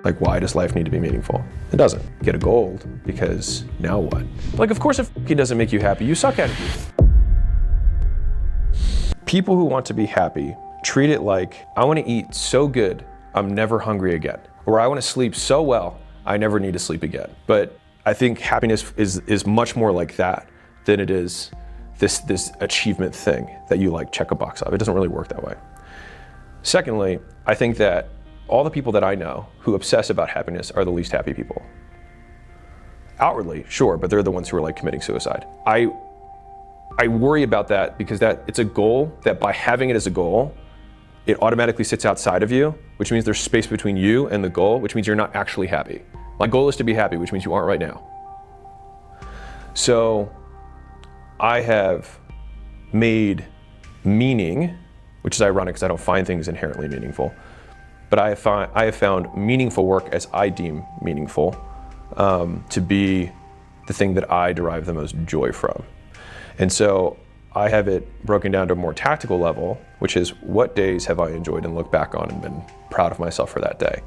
Like, why does life need to be meaningful? It doesn't. Get a gold, because now what? Like, of course, if it doesn't make you happy, you suck at it. People who want to be happy treat it like, I want to eat so good, I'm never hungry again. Or I want to sleep so well, I never need to sleep again. But I think happiness is much more like that than it is this achievement thing that you like check a box off. It doesn't really work that way. Secondly, I think that all the people that I know who obsess about happiness are the least happy people. Outwardly, sure, but they're the ones who are like committing suicide. I worry about that because it's a goal that by having it as a goal, it automatically sits outside of you, which means there's space between you and the goal, which means you're not actually happy. My goal is to be happy, which means you aren't right now. So I have made meaning, which is ironic because I don't find things inherently meaningful, but I have found meaningful work as I deem meaningful to be the thing that I derive the most joy from. And so I have it broken down to a more tactical level, which is what days have I enjoyed and looked back on and been proud of myself for that day.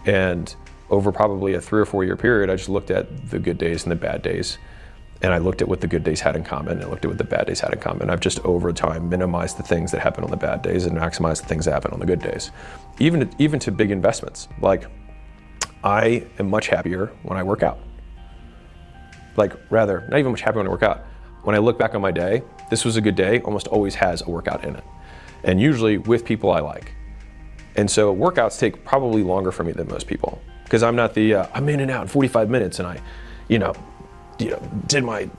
And over probably a 3 or 4 year period, I just looked at the good days and the bad days. And I looked at what the good days had in common and I looked at what the bad days had in common. I've just over time minimized the things that happen on the bad days and maximized the things that happen on the good days. Even to big investments. Like, I am much happier when I work out. Like, rather, not even much happier when I work out. When I look back on my day, this was a good day, almost always has a workout in it. And usually with people I like. And so workouts take probably longer for me than most people. Because I'm not I'm in and out in 45 minutes and I, did my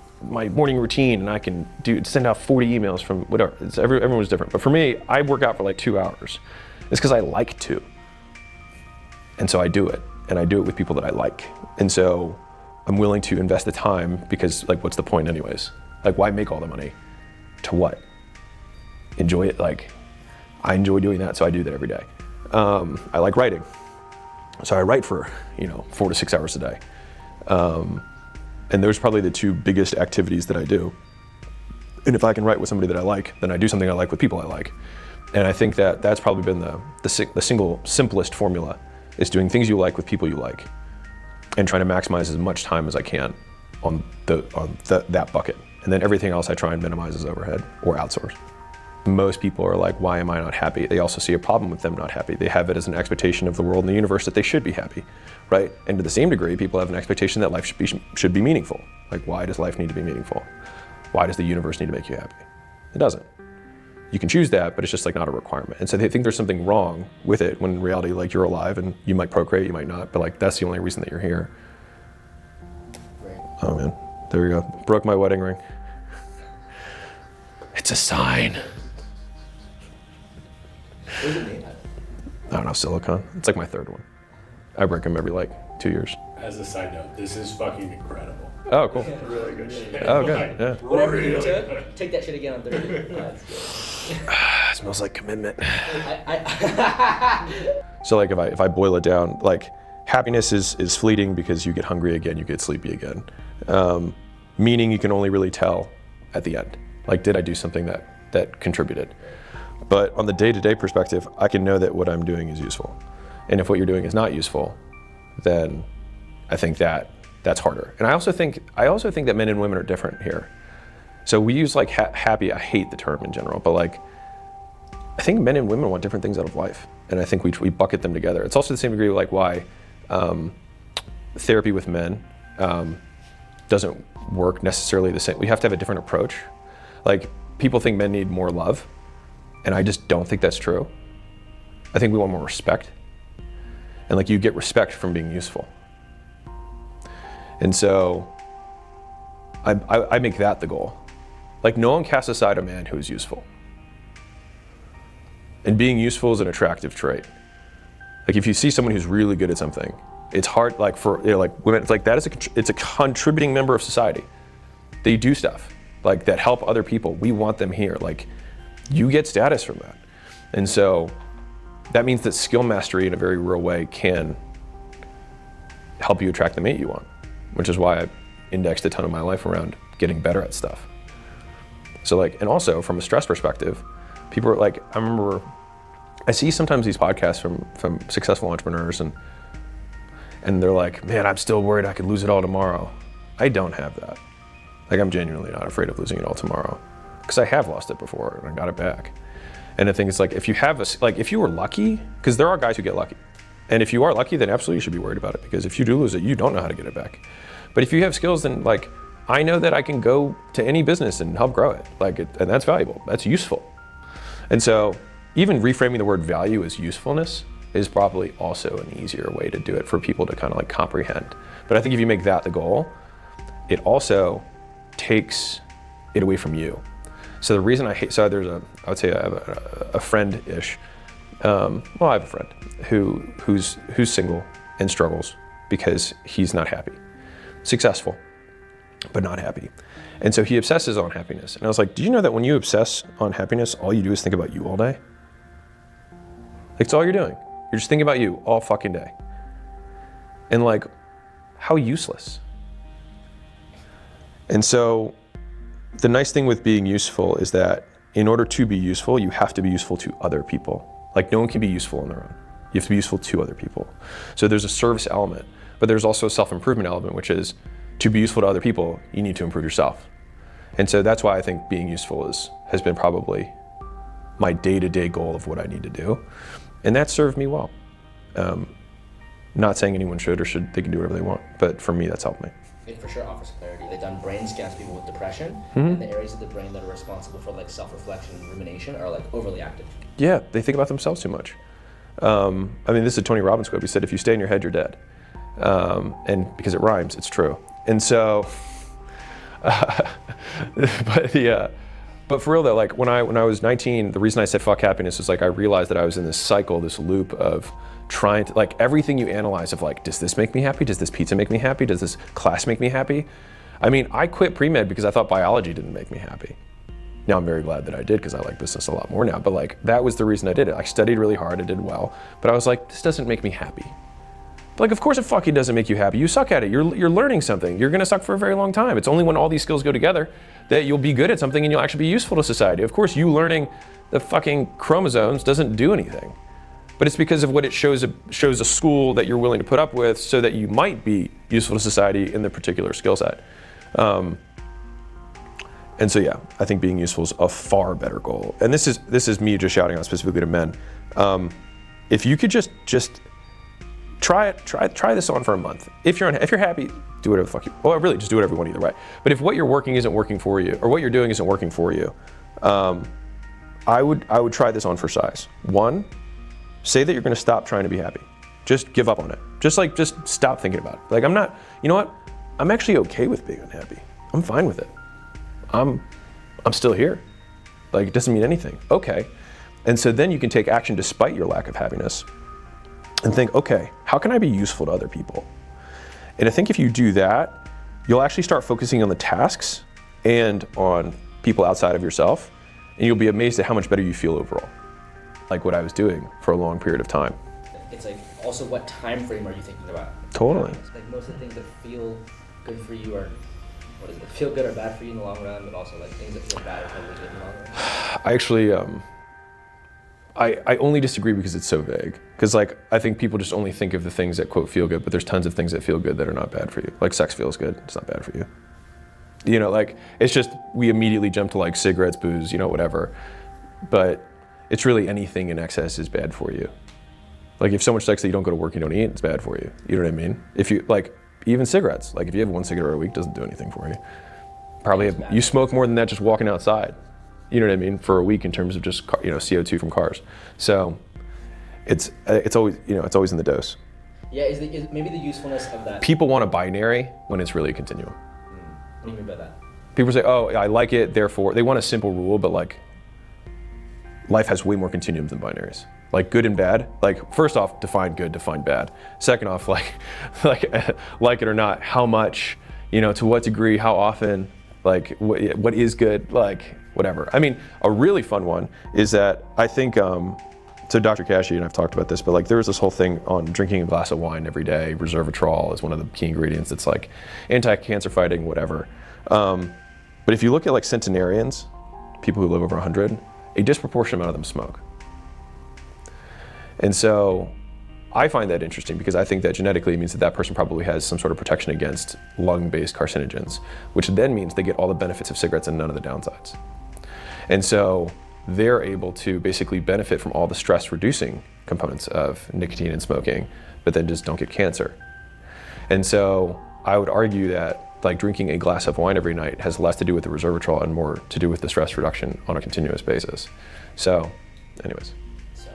morning routine and I can send out 40 emails from whatever. Everyone's different. But for me, I work out for like 2 hours. It's because I like to. And so I do it. And I do it with people that I like. And so I'm willing to invest the time because, like, what's the point anyways? Like, why make all the money? To what? Enjoy it. Like, I enjoy doing that, so I do that every day. I like writing. So I write for, 4 to 6 hours a day. And those are probably the 2 biggest activities that I do. And if I can write with somebody that I like, then I do something I like with people I like. And I think that that's probably been the single simplest formula, is doing things you like with people you like and trying to maximize as much time as I can on that bucket. And then everything else I try and minimize as overhead or outsource. Most people are like, why am I not happy? They also see a problem with them not happy. They have it as an expectation of the world and the universe that they should be happy, right? And to the same degree, people have an expectation that life should be meaningful. Like, why does life need to be meaningful? Why does the universe need to make you happy? It doesn't. You can choose that, but it's just like not a requirement. And so they think there's something wrong with it when in reality, like, you're alive and you might procreate, you might not, but like, that's the only reason that you're here. Right. Oh man, there we go. Broke my wedding ring. It's a sign. What is it made of? I don't know, silicone. It's like my 3rd one. I break them every 2 years. As a side note, this is fucking incredible. Oh, cool. Really good shit. Oh, good. Yeah. Whatever you Really took, good. take that shit again on 30. That's good. It smells like commitment. I So like if I boil it down, like, happiness is fleeting because you get hungry again, you get sleepy again. Meaning you can only really tell at the end. Like, did I do something that contributed? But on the day-to-day perspective, I can know that what I'm doing is useful. And if what you're doing is not useful, then I think that's harder. And I also think that men and women are different here. So we use like happy, I hate the term in general, but like, I think men and women want different things out of life. And I think we bucket them together. It's also the same degree like why therapy with men doesn't work necessarily the same. We have to have a different approach. Like, people think men need more love, and I just don't think that's true. I think we want more respect. And like, you get respect from being useful. And so I make that the goal. Like, no one casts aside a man who is useful. And being useful is an attractive trait. Like, if you see someone who's really good at something, it's hard, like, for like women, it's like that is it's a contributing member of society. They do stuff like that help other people. We want them here. Like, you get status from that. And so that means that skill mastery in a very real way can help you attract the mate you want, which is why I indexed a ton of my life around getting better at stuff. So like, and also from a stress perspective, people are like, I see sometimes these podcasts from successful entrepreneurs, and and they're like, man, I'm still worried I could lose it all tomorrow. I don't have that. Like, I'm genuinely not afraid of losing it all tomorrow, because I have lost it before and I got it back. And the thing is, like, if you have if you were lucky, because there are guys who get lucky, and if you are lucky, then absolutely you should be worried about it, because if you do lose it, you don't know how to get it back. But if you have skills, then like, I know that I can go to any business and help grow it, and that's valuable, that's useful. And so even reframing the word value as usefulness is probably also an easier way to do it for people to kind of like comprehend. But I think if you make that the goal, it also takes it away from you. So the reason I would say I have a friend-ish, well, I have a friend who's single and struggles because he's not happy. Successful, but not happy. And so he obsesses on happiness. And I was like, do you know that when you obsess on happiness, all you do is think about you all day? Like, it's all you're doing. You're just thinking about you all fucking day. And like, how useless. And so the nice thing with being useful is that in order to be useful, you have to be useful to other people. Like, no one can be useful on their own. You have to be useful to other people. So there's a service element, but there's also a self-improvement element, which is to be useful to other people, you need to improve yourself. And so that's why I think being useful has been probably my day-to-day goal of what I need to do. And that served me well. Not saying anyone should, they can do whatever they want, but for me, that's helped me. It for sure offers clarity. They've done brain scans people with depression, and the areas of the brain that are responsible for like self-reflection and rumination are like overly active. Yeah, they think about themselves too much. I mean, this is a Tony Robbins quote. He said, if you stay in your head, you're dead. And because it rhymes, it's true. And so, but for real though, like when I was 19, the reason I said fuck happiness was like, I realized that I was in this cycle, this loop of trying to, like, everything you analyze of like, does this make me happy? Does this pizza make me happy? Does this class make me happy? I mean, I quit pre-med because I thought biology didn't make me happy. Now I'm very glad that I did, because I like business a lot more now, but like, that was the reason I did it. I studied really hard, I did well, but I was like, this doesn't make me happy. But like, of course it fucking doesn't make you happy. You suck at it, you're learning something. You're gonna suck for a very long time. It's only when all these skills go together that you'll be good at something and you'll actually be useful to society. Of course, you learning the fucking chromosomes doesn't do anything, but it's because of what it shows a school that you're willing to put up with so that you might be useful to society in the particular skill set. And so yeah, I think being useful is a far better goal. And this is me just shouting out specifically to men. If you could just try this on for a month. If you're happy, do whatever the fuck you. Well, really, just do whatever you want either way. But if what you're working isn't working for you, or what you're doing isn't working for you, I would try this on for size. 1, say that you're going to stop trying to be happy. Just give up on it. Just stop thinking about it. Like, I'm not. You know what? I'm actually okay with being unhappy. I'm fine with it. I'm still here. Like, it doesn't mean anything. Okay. And so then you can take action despite your lack of happiness and think, okay, how can I be useful to other people? And I think if you do that, you'll actually start focusing on the tasks and on people outside of yourself, and you'll be amazed at how much better you feel overall. Like what I was doing for a long period of time. It's like, also what time frame are you thinking about? Totally. It's like most of the things that feel good for you are, what is it, feel good or bad for you in the long run, but also like things that feel bad or totally good in the long run. I actually, I only disagree because it's so vague. Because like, I think people just only think of the things that quote feel good, but there's tons of things that feel good that are not bad for you. Like sex feels good, it's not bad for you. You know, like, it's just, we immediately jump to like cigarettes, booze, you know, whatever. But it's really anything in excess is bad for you. Like, if so much sex that you don't go to work, you don't eat, it's bad for you. You know what I mean? If you, like, even cigarettes, like if you have 1 cigarette a week, doesn't do anything for you. Probably you smoke more than that just walking outside. You know what I mean? For a week in terms of just, you know, CO2 from cars. So it's always, you know, it's always in the dose. Yeah, is maybe the usefulness of that. People want a binary when it's really a continuum. What do you mean by that? People say, oh, I like it, therefore, they want a simple rule, but like, life has way more continuums than binaries. Like good and bad, like first off, define good, define bad. Second off, like it or not, how much, you know, to what degree, how often, like what is good, like whatever. I mean, a really fun one is that I think, so Dr. Kashey and I've talked about this, but like there was this whole thing on drinking a glass of wine every day. Resveratrol is one of the key ingredients. It's like anti-cancer fighting, whatever. But if you look at like centenarians, people who live over 100, a disproportionate amount of them smoke. And so I find that interesting because I think that genetically it means that that person probably has some sort of protection against lung-based carcinogens, which then means they get all the benefits of cigarettes and none of the downsides. And so they're able to basically benefit from all the stress-reducing components of nicotine and smoking, but then just don't get cancer. And so I would argue that like drinking a glass of wine every night has less to do with the resveratrol and more to do with the stress reduction on a continuous basis. So, anyways. So,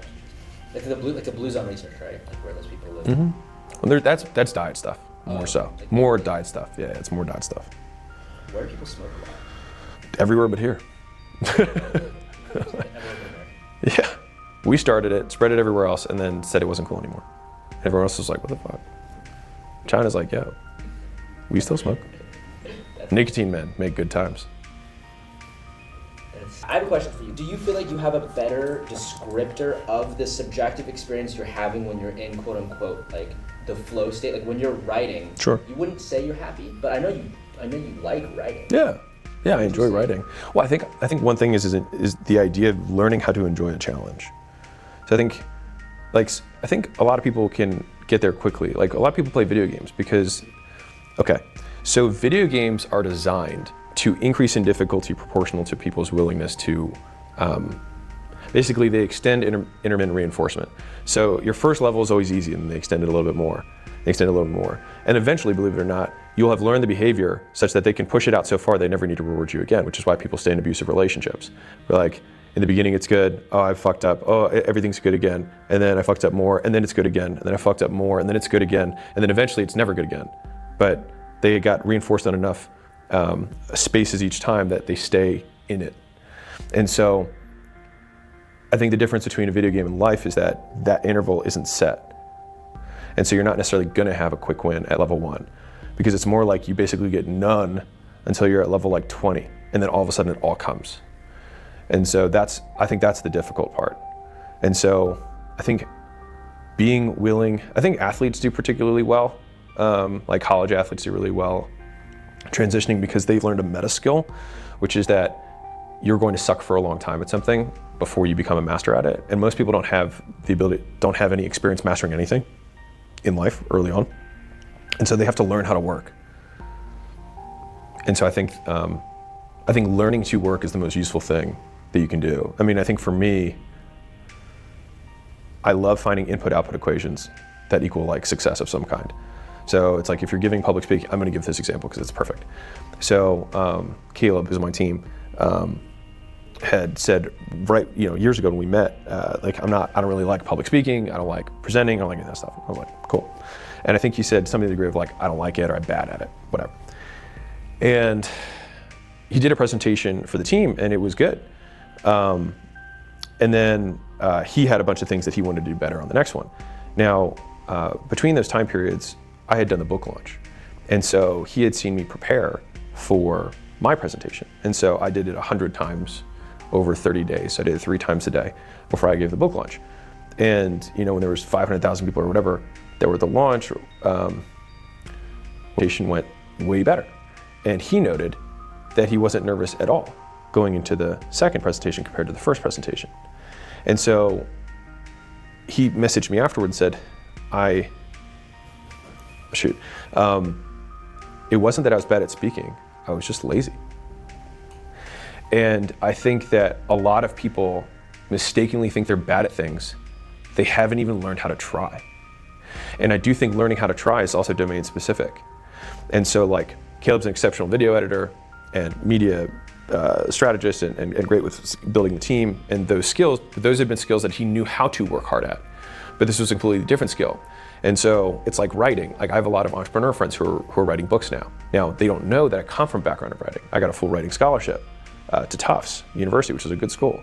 like the blue zone research, right? Like where those people live. Mm-hmm. Well, that's diet stuff, more so. Like more diet stuff, yeah, it's more diet stuff. Where do people smoke a lot? Everywhere but here. Yeah, we started it, spread it everywhere else, and then said it wasn't cool anymore. Everyone else was like, what the fuck? China's like, yo, we still smoke. Nicotine men make good times. I have a question for you. Do you feel like you have a better descriptor of the subjective experience you're having when you're in quote unquote like the flow state? Like when you're writing, sure. You wouldn't say you're happy, but I know you like writing. Yeah, I enjoy writing. Well, I think one thing is the idea of learning how to enjoy a challenge. So I think a lot of people can get there quickly. Like a lot of people play video games because, okay, so video games are designed to increase in difficulty proportional to people's willingness to, basically they extend intermittent reinforcement. So your first level is always easy and then they extend it a little bit more. They extend it a little bit more. And eventually, believe it or not, you'll have learned the behavior such that they can push it out so far they never need to reward you again, which is why people stay in abusive relationships. We're like, in the beginning it's good, oh I fucked up, oh everything's good again, and then I fucked up more, and then it's good again, and then I fucked up more, and then it's good again, and then eventually it's never good again. But they got reinforced on enough spaces each time that they stay in it. And so I think the difference between a video game and life is that that interval isn't set. And so you're not necessarily gonna have a quick win at level 1, because it's more like you basically get none until you're at level like 20, and then all of a sudden it all comes. And so I think that's the difficult part. And so I think being willing, I think athletes do particularly well, like college athletes do really well transitioning because they've learned a meta skill, which is that you're going to suck for a long time at something before you become a master at it. And most people don't have any experience mastering anything in life early on. And so they have to learn how to work. And so I think learning to work is the most useful thing that you can do. I mean, I think for me, I love finding input-output equations that equal like success of some kind. So it's like if you're giving public speaking, I'm gonna give this example because it's perfect. So Caleb, who's on my team, had said years ago when we met, I don't really like public speaking, I don't like presenting, I don't like any of that stuff. I was like, cool. And I think he said something to the degree of like, I don't like it or I'm bad at it, whatever. And he did a presentation for the team and it was good. And then he had a bunch of things that he wanted to do better on the next one. Now, between those time periods, I had done the book launch. And so he had seen me prepare for my presentation. And so I did it 100 times over 30 days. So I did it 3 times a day before I gave the book launch. And when there was 500,000 people or whatever that were at the launch, presentation went way better. And he noted that he wasn't nervous at all going into the second presentation compared to the first presentation. And so he messaged me afterwards and said, it wasn't that I was bad at speaking, I was just lazy. And I think that a lot of people mistakenly think they're bad at things. They haven't even learned how to try. And I do think learning how to try is also domain specific. And so like Caleb's an exceptional video editor and media strategist and great with building the team and those skills, but those have been skills that he knew how to work hard at. But this was a completely different skill. And so it's like writing. Like I have a lot of entrepreneur friends who are writing books now. Now they don't know that I come from a background of writing. I got a full writing scholarship to Tufts University, which is a good school.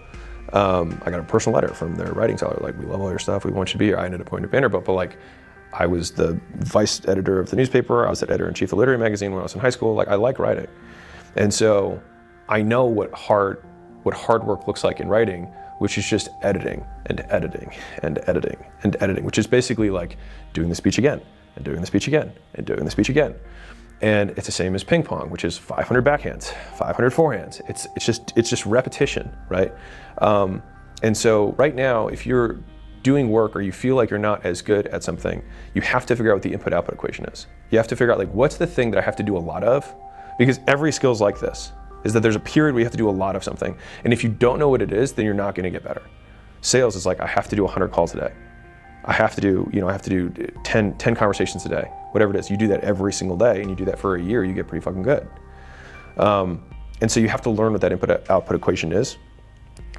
I got a personal letter from their writing seller, like, we love all your stuff, we want you to be here. I ended up going to Vanderbilt, but like, I was the vice editor of the newspaper, I was the editor-in-chief of Literary Magazine when I was in high school. Like, I like writing. And so I know what hard work looks like in writing, which is just editing and editing and editing and editing, which is basically like doing the speech again and doing the speech again and doing the speech again. And it's the same as ping pong, which is 500 backhands, 500 forehands. It's just repetition, right? And so right now, if you're doing work or you feel like you're not as good at something, you have to figure out what the input-output equation is. You have to figure out like, what's the thing that I have to do a lot of? Because every skill is like this, is that there's a period where you have to do a lot of something. And if you don't know what it is, then you're not gonna get better. Sales is like, I have to do 100 calls a day. I have to do, I have to do 10 conversations a day, whatever it is. You do that every single day and you do that for a year, you get pretty fucking good. And so you have to learn what that input-output equation is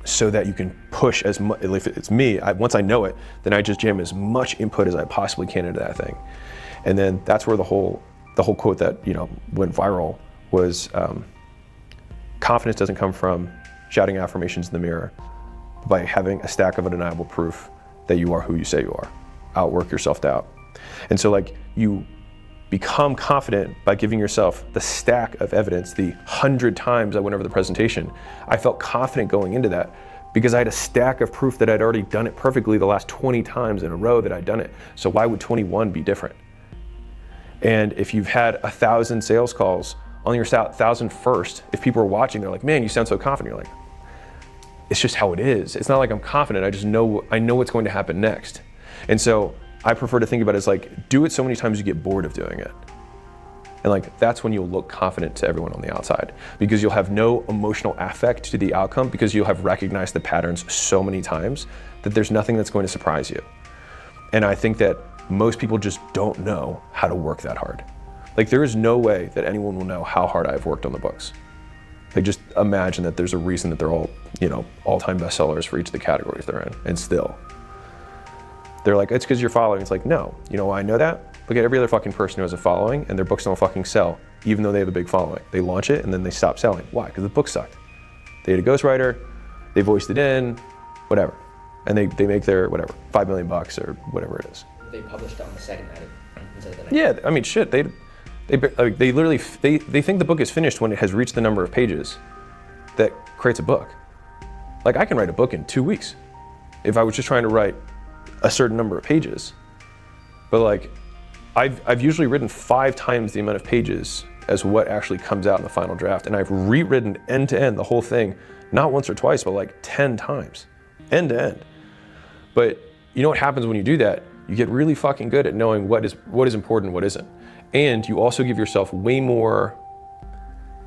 so that you can push as much, if it's me, once I know it, then I just jam as much input as I possibly can into that thing. And then that's where the whole quote that, went viral was, confidence doesn't come from shouting affirmations in the mirror, but by having a stack of undeniable proof that you are who you say you are. Outwork your self-doubt. And so like you become confident by giving yourself the stack of evidence. The 100 times I went over the presentation, I felt confident going into that because I had a stack of proof that I'd already done it perfectly the last 20 times in a row that I'd done it. So why would 21 be different? And if you've had 1,000 sales calls on your 1,001st, if people are watching, they're like, man, you sound so confident. You're like, it's just how it is. It's not like I'm confident, I know what's going to happen next. And so I prefer to think about it as like, do it so many times you get bored of doing it. And like, that's when you'll look confident to everyone on the outside because you'll have no emotional affect to the outcome because you'll have recognized the patterns so many times that there's nothing that's going to surprise you. And I think that most people just don't know how to work that hard. Like there is no way that anyone will know how hard I've worked on the books. They just imagine that there's a reason that they're all, all-time bestsellers for each of the categories they're in, and still. They're like, it's because you're following. It's like, no, I know that. Look at every other fucking person who has a following and their books don't fucking sell, even though they have a big following. They launch it and then they stop selling. Why? Because the book sucked. They had a ghostwriter, they voiced it in, whatever. And they make their, whatever, $5 million or whatever it is. They published on the second night instead of the next. Yeah, I mean, shit, they literally think the book is finished when it has reached the number of pages that creates a book. Like I can write a book in 2 weeks if I was just trying to write a certain number of pages. But like I've usually written 5 times the amount of pages as what actually comes out in the final draft. And I've rewritten end to end the whole thing, not once or twice, but like 10 times, end to end. But you know what happens when you do that? You get really fucking good at knowing what is important and what isn't. And you also give yourself way more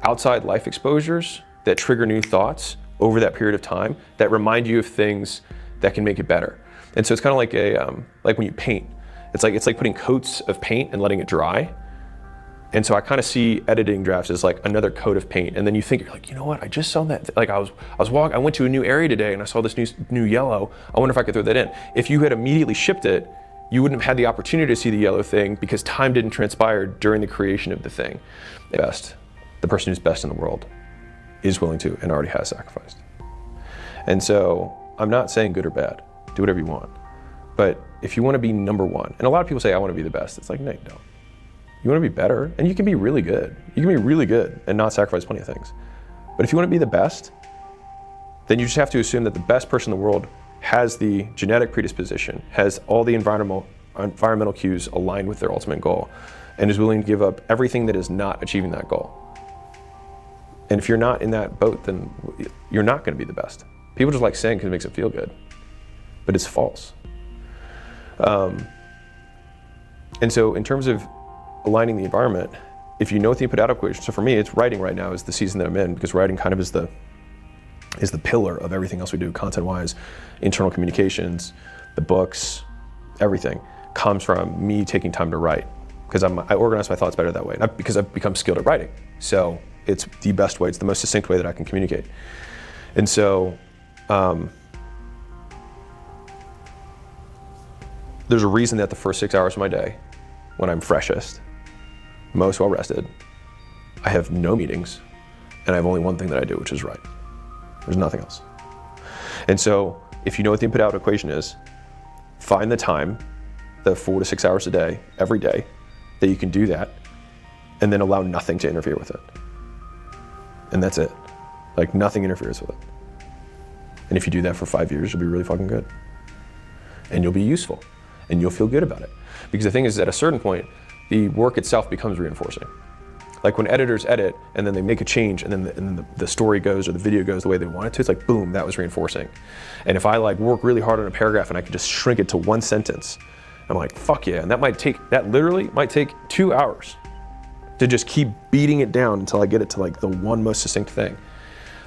outside life exposures that trigger new thoughts over that period of time that remind you of things that can make it better. And so it's kind of like like when you paint. It's like putting coats of paint and letting it dry. And so I kind of see editing drafts as like another coat of paint. And then you're like, you know what? I just saw that. Like I went to a new area today and I saw this new yellow. I wonder if I could throw that in. If you had immediately shipped it, you wouldn't have had the opportunity to see the yellow thing because time didn't transpire during the creation of the thing. The person who's best in the world is willing to and already has sacrificed. And so I'm not saying good or bad. Do whatever you want. But if you want to be number one, and a lot of people say, I want to be the best. It's like, no, you don't. You want to be better, and you can be really good. You can be really good and not sacrifice plenty of things. But if you want to be the best, then you just have to assume that the best person in the world has the genetic predisposition, has all the environmental cues aligned with their ultimate goal, and is willing to give up everything that is not achieving that goal. And if you're not in that boat, then you're not going to be the best. People just like saying because it makes it feel good, but it's false. And so in terms of aligning the environment, if you know what the input-output equation, so for me, it's writing right now is the season that I'm in, because writing kind of is the pillar of everything else we do, content-wise, internal communications, the books, everything comes from me taking time to write, because I organize my thoughts better that way, not because I've become skilled at writing. So it's the best way, it's the most succinct way that I can communicate. And so there's a reason that the first 6 hours of my day, when I'm freshest, most well rested, I have no meetings, and I have only one thing that I do, which is write. There's nothing else. And so if you know what the input-output equation is, find the time, the 4 to 6 hours a day, every day, that you can do that, and then allow nothing to interfere with it. And that's it. Like nothing interferes with it. And if you do that for 5 years, you'll be really fucking good. And you'll be useful. And you'll feel good about it. Because the thing is, at a certain point, the work itself becomes reinforcing. Like when editors edit and then they make a change and then the story goes or the video goes the way they want it to, it's like, boom, that was reinforcing. And if I like work really hard on a paragraph and I could just shrink it to one sentence, I'm like, fuck yeah. And that literally might take 2 hours to just keep beating it down until I get it to like the one most succinct thing.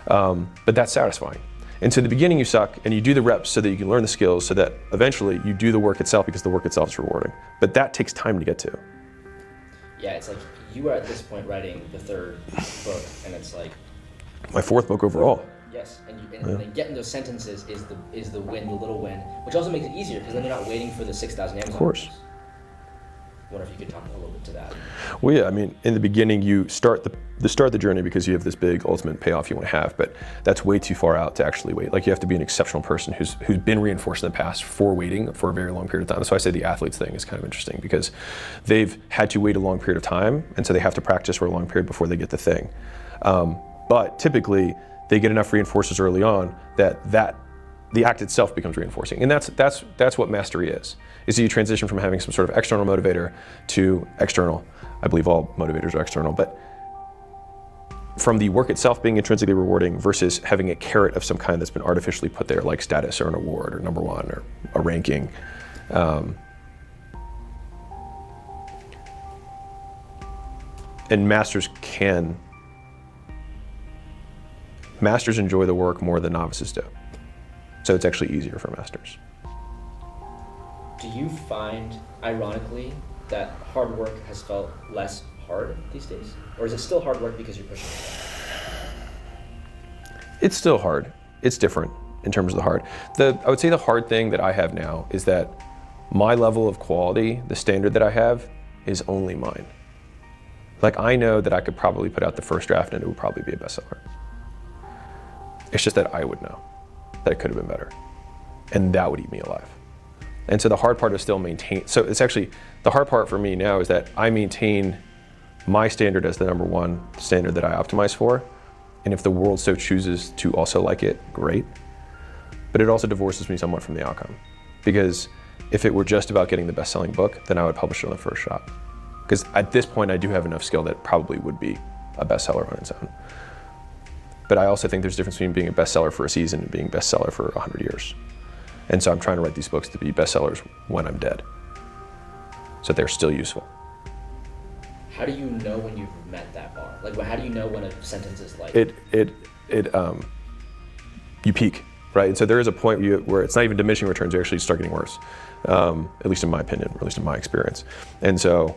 But that's satisfying. And so in the beginning you suck and you do the reps so that you can learn the skills so that eventually you do the work itself because the work itself is rewarding. But that takes time to get to. Yeah, it's like you are at this point writing the 3rd book, and it's like My 4th book overall. Yes, and then getting those sentences is the win, the little win, which also makes it easier because then you're not waiting for the 6,000 Amazon. Of course. Reviews. I wonder if you could talk a little bit to that. Well, yeah, I mean, in the beginning, you start the journey because you have this big ultimate payoff you want to have, but that's way too far out to actually wait. Like you have to be an exceptional person who's been reinforced in the past for waiting for a very long period of time. That's why I say the athletes thing is kind of interesting because they've had to wait a long period of time, and so they have to practice for a long period before they get the thing. But typically, they get enough reinforcers early on that the act itself becomes reinforcing. And that's what mastery is that you transition from having some sort of external motivator to external. I believe all motivators are external, but from the work itself being intrinsically rewarding versus having a carrot of some kind that's been artificially put there, like status or an award or number one or a ranking. And masters enjoy the work more than novices do. So it's actually easier for masters. Do you find, ironically, that hard work has felt less hard these days? Or is it still hard work because you're pushing yourself? It's still hard. It's different in terms of the hard. I would say the hard thing that I have now is that my level of quality, the standard that I have, is only mine. Like I know that I could probably put out the first draft and it would probably be a bestseller. It's just that I would know that it could have been better. And that would eat me alive. And so the hard part is still maintain. So it's actually, the hard part for me now is that I maintain my standard as the number one standard that I optimize for. And if the world so chooses to also like it, great. But it also divorces me somewhat from the outcome. Because if it were just about getting the best-selling book, then I would publish it on the first shot. Because at this point, I do have enough skill that it probably would be a bestseller on its own. But I also think there's a difference between being a bestseller for a season and being a bestseller for 100 years. And so I'm trying to write these books to be bestsellers when I'm dead. So they're still useful. How do you know when you've met that bar? Like, how do you know when a sentence is like... You peak, right? And so there is a point where it's not even diminishing returns, you actually start getting worse. At least in my opinion, or at least in my experience. And so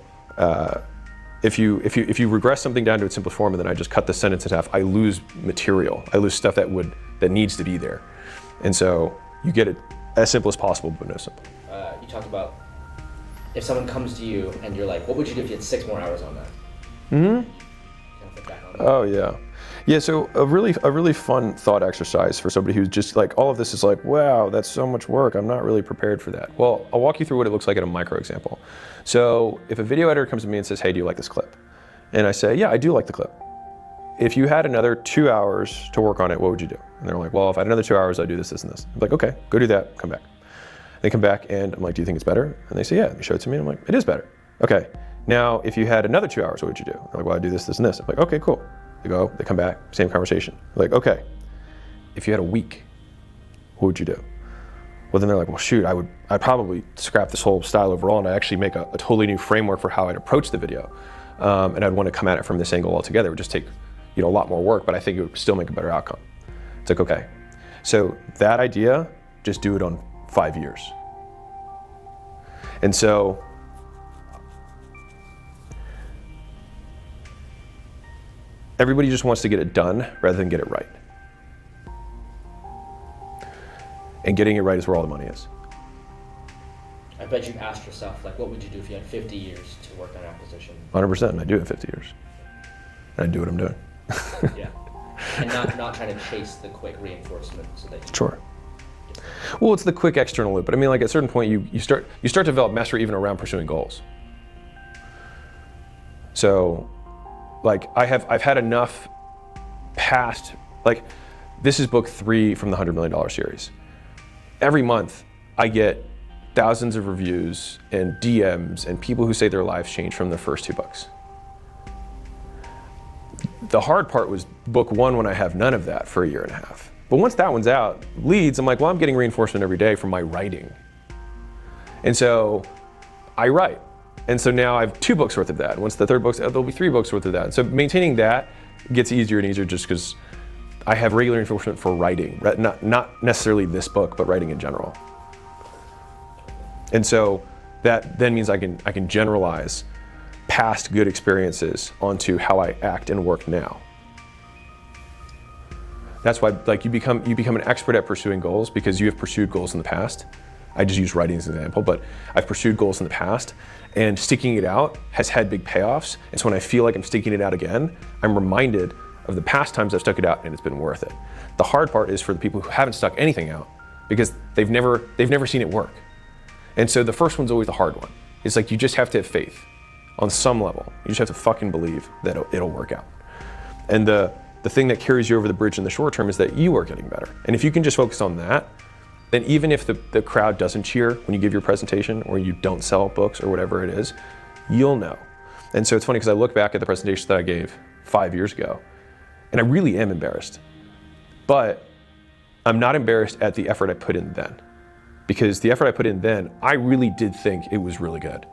if you regress something down to its simplest form and then I just cut the sentence in half, I lose material. I lose stuff that needs to be there. And so you get it as simple as possible, but no simple. You talked about if someone comes to you and you're like, what would you do if you had 6 more hours on that? Mm-hmm. Oh yeah. Yeah, so a really fun thought exercise for somebody who's just like, all of this is like, wow, that's so much work. I'm not really prepared for that. Well, I'll walk you through what it looks like in a micro example. So if a video editor comes to me and says, hey, do you like this clip? And I say, yeah, I do like the clip. If you had another 2 hours to work on it, what would you do? And they're like, well, if I had another 2 hours, I'd do this, this, and this. I'm like, okay, go do that, come back. They come back and I'm like, do you think it's better? And they say, yeah. They show it to me and I'm like, it is better. Okay, now if you had another 2 hours, what would you do? They're like, well, I'd do this, this, and this. I'm like, okay, cool. They come back, same conversation. They're like, okay, if you had a week, what would you do? Well, then they're like, well, shoot, I'd probably scrap this whole style overall and I'd actually make a totally new framework for how I'd approach the video. And I'd want to come at it from this angle altogether. It would just take a lot more work, but I think it would still make a better outcome. It's like, okay, so that idea, just do it on 5 years. And so, everybody just wants to get it done rather than get it right. And getting it right is where all the money is. I bet you've asked yourself, like, what would you do if you had 50 years to work on acquisition? 100%, and I do it in 50 years. And I do what I'm doing. Yeah. And not trying to chase the quick reinforcement so that you... Sure. Well, it's the quick external loop, but I mean, like at a certain point, you start to develop mastery even around pursuing goals. So, like I've had enough past, like this is book 3 from the $100 million series. Every month I get thousands of reviews and DMs and people who say their lives changed from the first 2 books. the hard part was book one when I have none of that for a year and a half. But once that one's out, leads, I'm like, well, I'm getting reinforcement every day from my writing. And so I write. And so now I have 2 books worth of that. Once the third book's out, there'll be 3 books worth of that. And so maintaining that gets easier and easier just because I have regular reinforcement for writing, not necessarily this book, but writing in general. And so that then means I can generalize past good experiences onto how I act and work now. That's why like you become an expert at pursuing goals because you have pursued goals in the past. I just use writing as an example, but I've pursued goals in the past and sticking it out has had big payoffs. And so when I feel like I'm sticking it out again, I'm reminded of the past times I've stuck it out and it's been worth it. The hard part is for the people who haven't stuck anything out because they've never seen it work. And so the first one's always the hard one. It's like you just have to have faith on some level. You just have to fucking believe that it'll work out. And the thing that carries you over the bridge in the short term is that you are getting better. And if you can just focus on that, then even if the crowd doesn't cheer when you give your presentation or you don't sell books or whatever it is, you'll know. And so it's funny because I look back at the presentation that I gave 5 years ago and I really am embarrassed. But I'm not embarrassed at the effort I put in then. Because the effort I put in then, I really did think it was really good.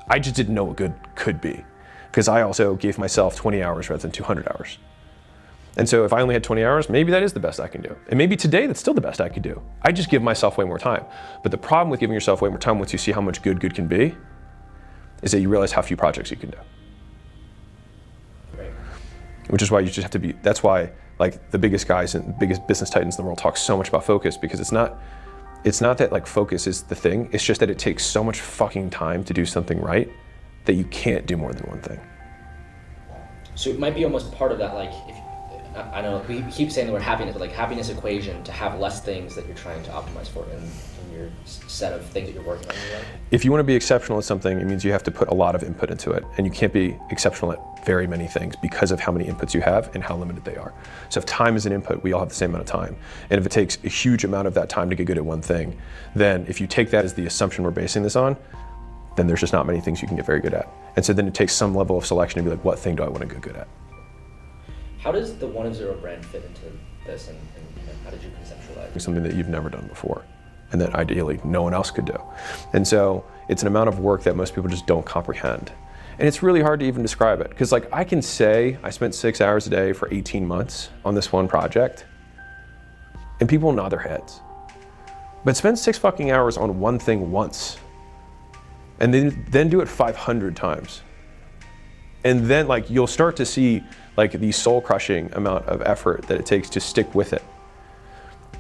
I just didn't know what good could be. Because I also gave myself 20 hours rather than 200 hours. And so if I only had 20 hours, maybe that is the best I can do. And maybe today that's still the best I could do. I just give myself way more time. But the problem with giving yourself way more time once you see how much good can be, is that you realize how few projects you can do. Right. Which is why you just have to be, that's why like the biggest guys and biggest business titans in the world talk so much about focus, because it's not that like focus is the thing, it's just that it takes so much fucking time to do something right that you can't do more than one thing. So it might be almost part of that, like, I know we keep saying the word happiness, but like happiness equation to have less things that you're trying to optimize for in your set of things that you're working on in your life. If you want to be exceptional at something, it means you have to put a lot of input into it, and you can't be exceptional at very many things because of how many inputs you have and how limited they are. So if time is an input, we all have the same amount of time. And if it takes a huge amount of that time to get good at one thing, then if you take that as the assumption we're basing this on, then there's just not many things you can get very good at. And so then it takes some level of selection to be like, what thing do I want to get good at? How does the 1 of 0 brand fit into this, and how did you conceptualize? Something that you've never done before, and that ideally no one else could do. And so it's an amount of work that most people just don't comprehend. And it's really hard to even describe it, because like I can say I spent 6 hours a day for 18 months on this one project, and people nod their heads. But spend 6 fucking hours on one thing once, and then do it 500 times. And then like you'll start to see like the soul-crushing amount of effort that it takes to stick with it.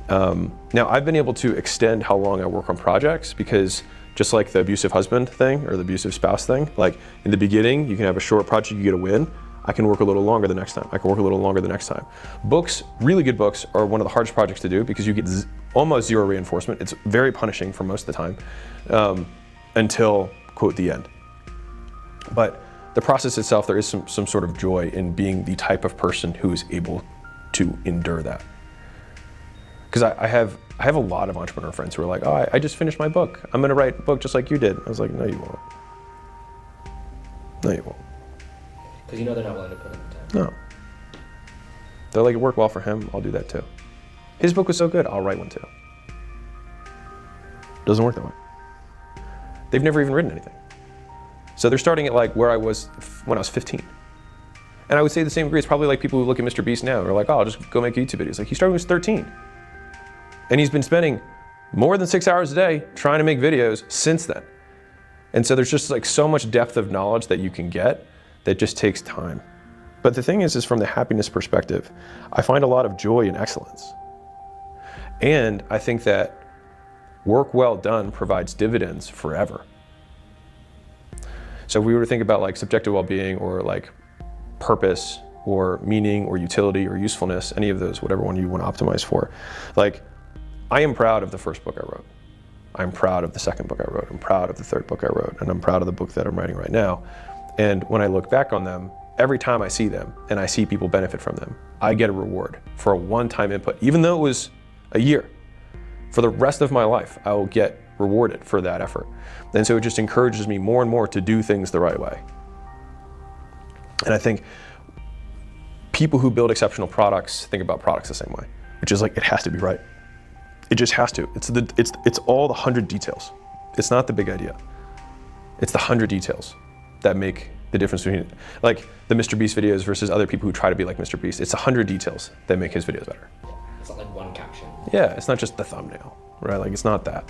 Now I've been able to extend how long I work on projects because just like the abusive husband thing or the abusive spouse thing, like in the beginning you can have a short project, you get a win. I can work a little longer the next time. I can work a little longer the next time. Books, really good books, are one of the hardest projects to do because you get almost zero reinforcement. It's very punishing for most of the time until, quote, the end. But the process itself, there is some sort of joy in being the type of person who is able to endure that. Because I have a lot of entrepreneur friends who are like, oh, I just finished my book. I'm gonna write a book just like you did. I was like, no, you won't. No, you won't. Because you know they're not willing to put in the time. No. They're like, it worked well for him, I'll do that too. His book was so good, I'll write one too. Doesn't work that way. They've never even written anything. So they're starting at like where I was when I was 15. And I would say the same degree, it's probably like people who look at Mr. Beast now and are like, oh, I'll just go make YouTube videos. Like he started when he was 13. And he's been spending more than 6 hours a day trying to make videos since then. And so there's just like so much depth of knowledge that you can get that just takes time. But the thing is from the happiness perspective, I find a lot of joy in excellence. And I think that work well done provides dividends forever. So if we were to think about like subjective well-being or like purpose or meaning or utility or usefulness, any of those, whatever one you want to optimize for, like I am proud of the first book I wrote. I'm proud of the second book I wrote. I'm proud of the third book I wrote. And I'm proud of the book that I'm writing right now. And when I look back on them, every time I see them and I see people benefit from them, I get a reward for a one-time input, even though it was a year. For the rest of my life, I will get rewarded for that effort. And so it just encourages me more and more to do things the right way. And I think people who build exceptional products think about products the same way, which is like, it has to be right. It just has to. It's all the 100 details. It's not the big idea. It's the 100 details that make the difference between, like the Mr. Beast videos versus other people who try to be like Mr. Beast. It's 100 details that make his videos better. Yeah. It's not like one caption. Yeah, it's not just the thumbnail, right? Like, it's not that.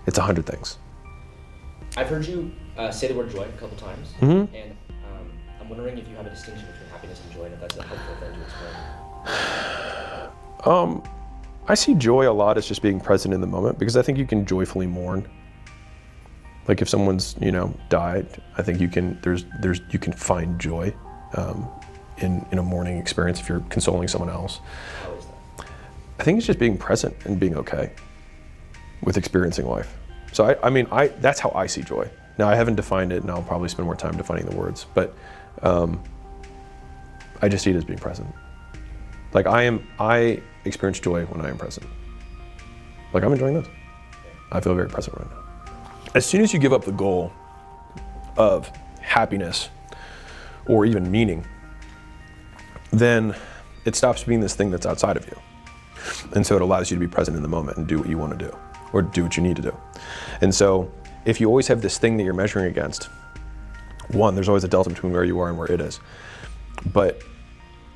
It's 100 things. I've heard you say the word joy a couple times, Mm-hmm. and I'm wondering if you have a distinction between happiness and joy, and if that's a helpful thing to explain. I see joy a lot as just being present in the moment, because I think you can joyfully mourn. Like if someone's, died, I think you can you can find joy in a mourning experience if you're consoling someone else. How is that? I think it's just being present and being okay with experiencing life. So I that's how I see joy. Now, I haven't defined it, and I'll probably spend more time defining the words, but I just see it as being present. Like I experience joy when I am present. Like, I'm enjoying this. I feel very present right now. As soon as you give up the goal of happiness or even meaning, then it stops being this thing that's outside of you. And so it allows you to be present in the moment and do what you want to do, or do what you need to do. And so if you always have this thing that you're measuring against, one, there's always a delta between where you are and where it is. But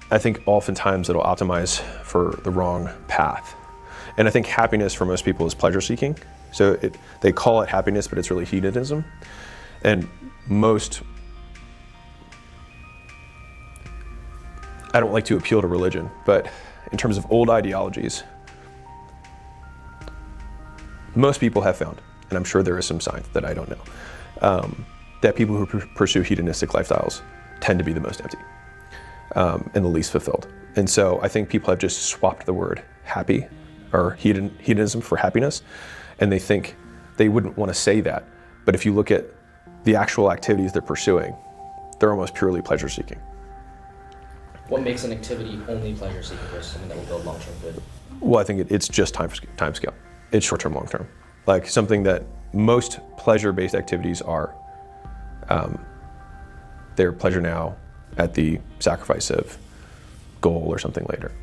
I think oftentimes it'll optimize for the wrong path. And I think happiness for most people is pleasure seeking. So they call it happiness, but it's really hedonism. And I don't like to appeal to religion, but in terms of old ideologies, most people have found, and I'm sure there is some science that I don't know, that people who pursue hedonistic lifestyles tend to be the most empty and the least fulfilled. And so I think people have just swapped the word happy or hedonism for happiness, and they think they wouldn't want to say that. But if you look at the actual activities they're pursuing, they're almost purely pleasure seeking. What makes an activity only pleasure seeking versus something that will build long-term good? Well, I think it's just time scale. It's short-term, long-term. Like something that most pleasure-based activities are, they're pleasure now at the sacrifice of goal or something later.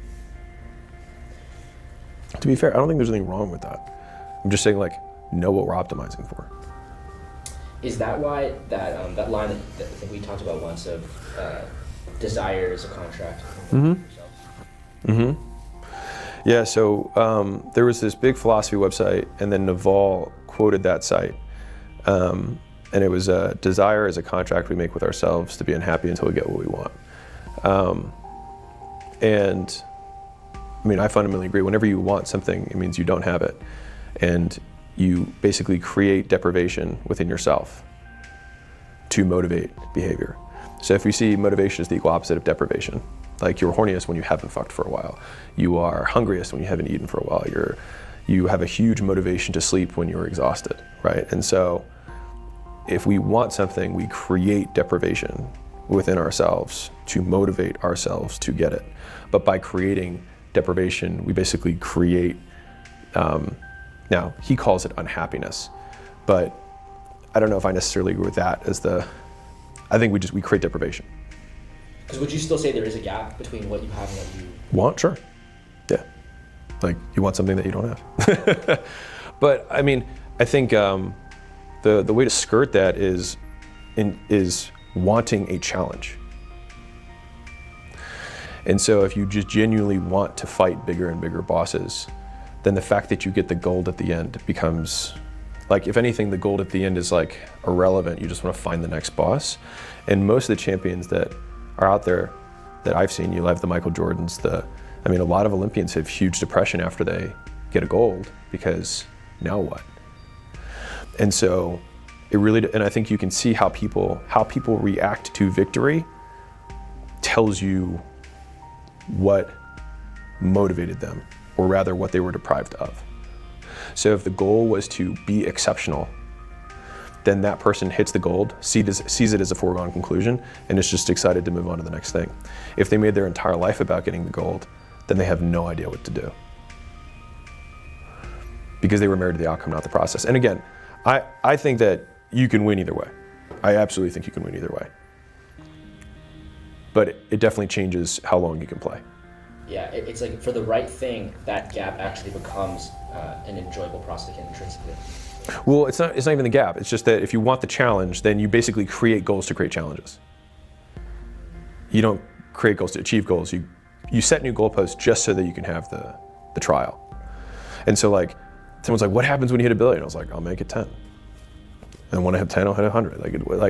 To be fair, I don't think there's anything wrong with that. I'm just saying, like, know what we're optimizing for. Is that why that line that I think we talked about once of desire is a contract? Yeah, so there was this big philosophy website, and then Naval quoted that site. And it was, desire is a contract we make with ourselves to be unhappy until we get what we want. And I mean, I fundamentally agree. Whenever you want something, it means you don't have it. And you basically create deprivation within yourself to motivate behavior. So if we see motivation as the equal opposite of deprivation, like you're horniest when you haven't fucked for a while. You are hungriest when you haven't eaten for a while. You have a huge motivation to sleep when you're exhausted, right? And so if we want something, we create deprivation within ourselves to motivate ourselves to get it. But by creating deprivation, we basically create, now he calls it unhappiness, but I don't know if I necessarily agree with that as I think we create deprivation. Because would you still say there is a gap between what you have and what you want? Sure. Yeah. Like you want something that you don't have. But I mean, I think the way to skirt that is wanting a challenge. And so if you just genuinely want to fight bigger and bigger bosses, then the fact that you get the gold at the end becomes, like, if anything, the gold at the end is like irrelevant. You just want to find the next boss. And most of the champions that are out there that I've seen, you have the Michael Jordans, a lot of Olympians have huge depression after they get a gold, because now what? And so it really, and I think you can see how people react to victory tells you what motivated them, or rather what they were deprived of. So if the goal was to be exceptional, then that person hits the gold, sees it as a foregone conclusion, and is just excited to move on to the next thing. If they made their entire life about getting the gold, then they have no idea what to do, because they were married to the outcome, not the process. And again, I think that you can win either way. I absolutely think you can win either way. but it definitely changes how long you can play. Yeah, it's like for the right thing, that gap actually becomes an enjoyable process again intrinsically. Well, it's not even the gap. It's just that if you want the challenge, then you basically create goals to create challenges. You don't create goals to achieve goals. You set new goalposts just so that you can have the trial. And so like, someone's like, what happens when you hit 1 billion? I was like, I'll make it 10. And when I hit 10, I'll hit 100.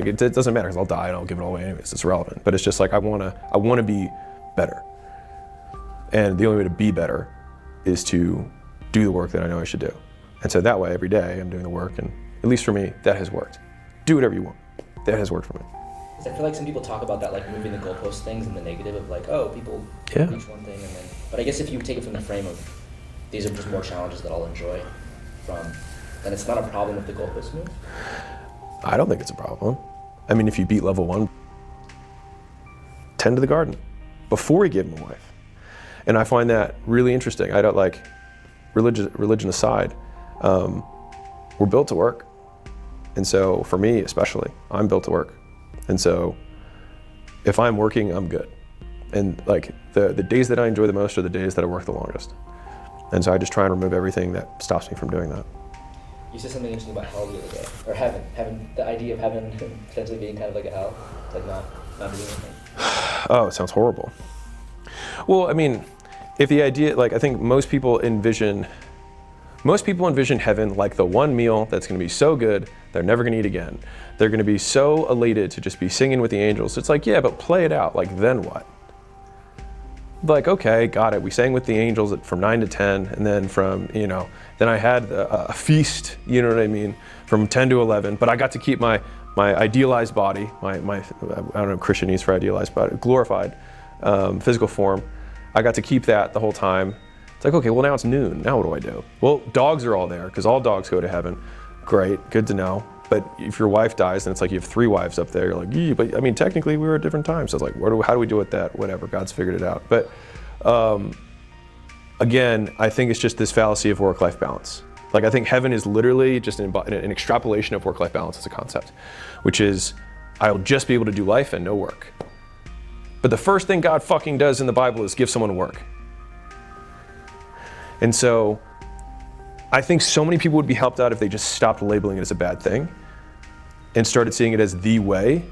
It doesn't matter because I'll die and I'll give it all away anyways. It's irrelevant. But it's just like, I wanna be better. And the only way to be better is to do the work that I know I should do. And so that way, every day, I'm doing the work, and at least for me, that has worked. Do whatever you want. That has worked for me. I feel like some people talk about that, like moving the goalpost things in the negative of like, oh, people reach one thing and then. But I guess if you take it from the frame of these are just more challenges that I'll enjoy from, then it's not a problem if the goalposts move. I don't think it's a problem. I mean, if you beat level 1, tend to the garden before you give him a wife. And I find that really interesting. I don't like religion aside. We're built to work. And so for me, especially, I'm built to work. And so if I'm working, I'm good. And like the days that I enjoy the most are the days that I work the longest. And so I just try and remove everything that stops me from doing that. You said something interesting about hell the other day, or heaven, the idea of heaven potentially being kind of like a hell, it's like not doing anything. Oh, it sounds horrible. Well, I mean, if the idea, like I think most people envision heaven like the one meal that's going to be so good they're never going to eat again. They're going to be so elated to just be singing with the angels. It's like, yeah, but play it out. Like, then what? Like, okay, got it. We sang with the angels from 9 to 10, and then from, then I had a feast, you know what I mean, from 10 to 11, but I got to keep my idealized body, my I don't know, Christianese for idealized body, glorified physical form. I got to keep that the whole time. It's like, okay, well now it's noon. Now what do? Well, dogs are all there because all dogs go to heaven. Great, good to know. But if your wife dies, then it's like you have 3 wives up there. You're like, yeah, but I mean, technically we were at different times. So it's like, how do we do with that? Whatever, God's figured it out. But again, I think it's just this fallacy of work-life balance. Like I think heaven is literally just an extrapolation of work-life balance as a concept, which is I'll just be able to do life and no work. But the first thing God fucking does in the Bible is give someone work. And so I think so many people would be helped out if they just stopped labeling it as a bad thing and started seeing it as the way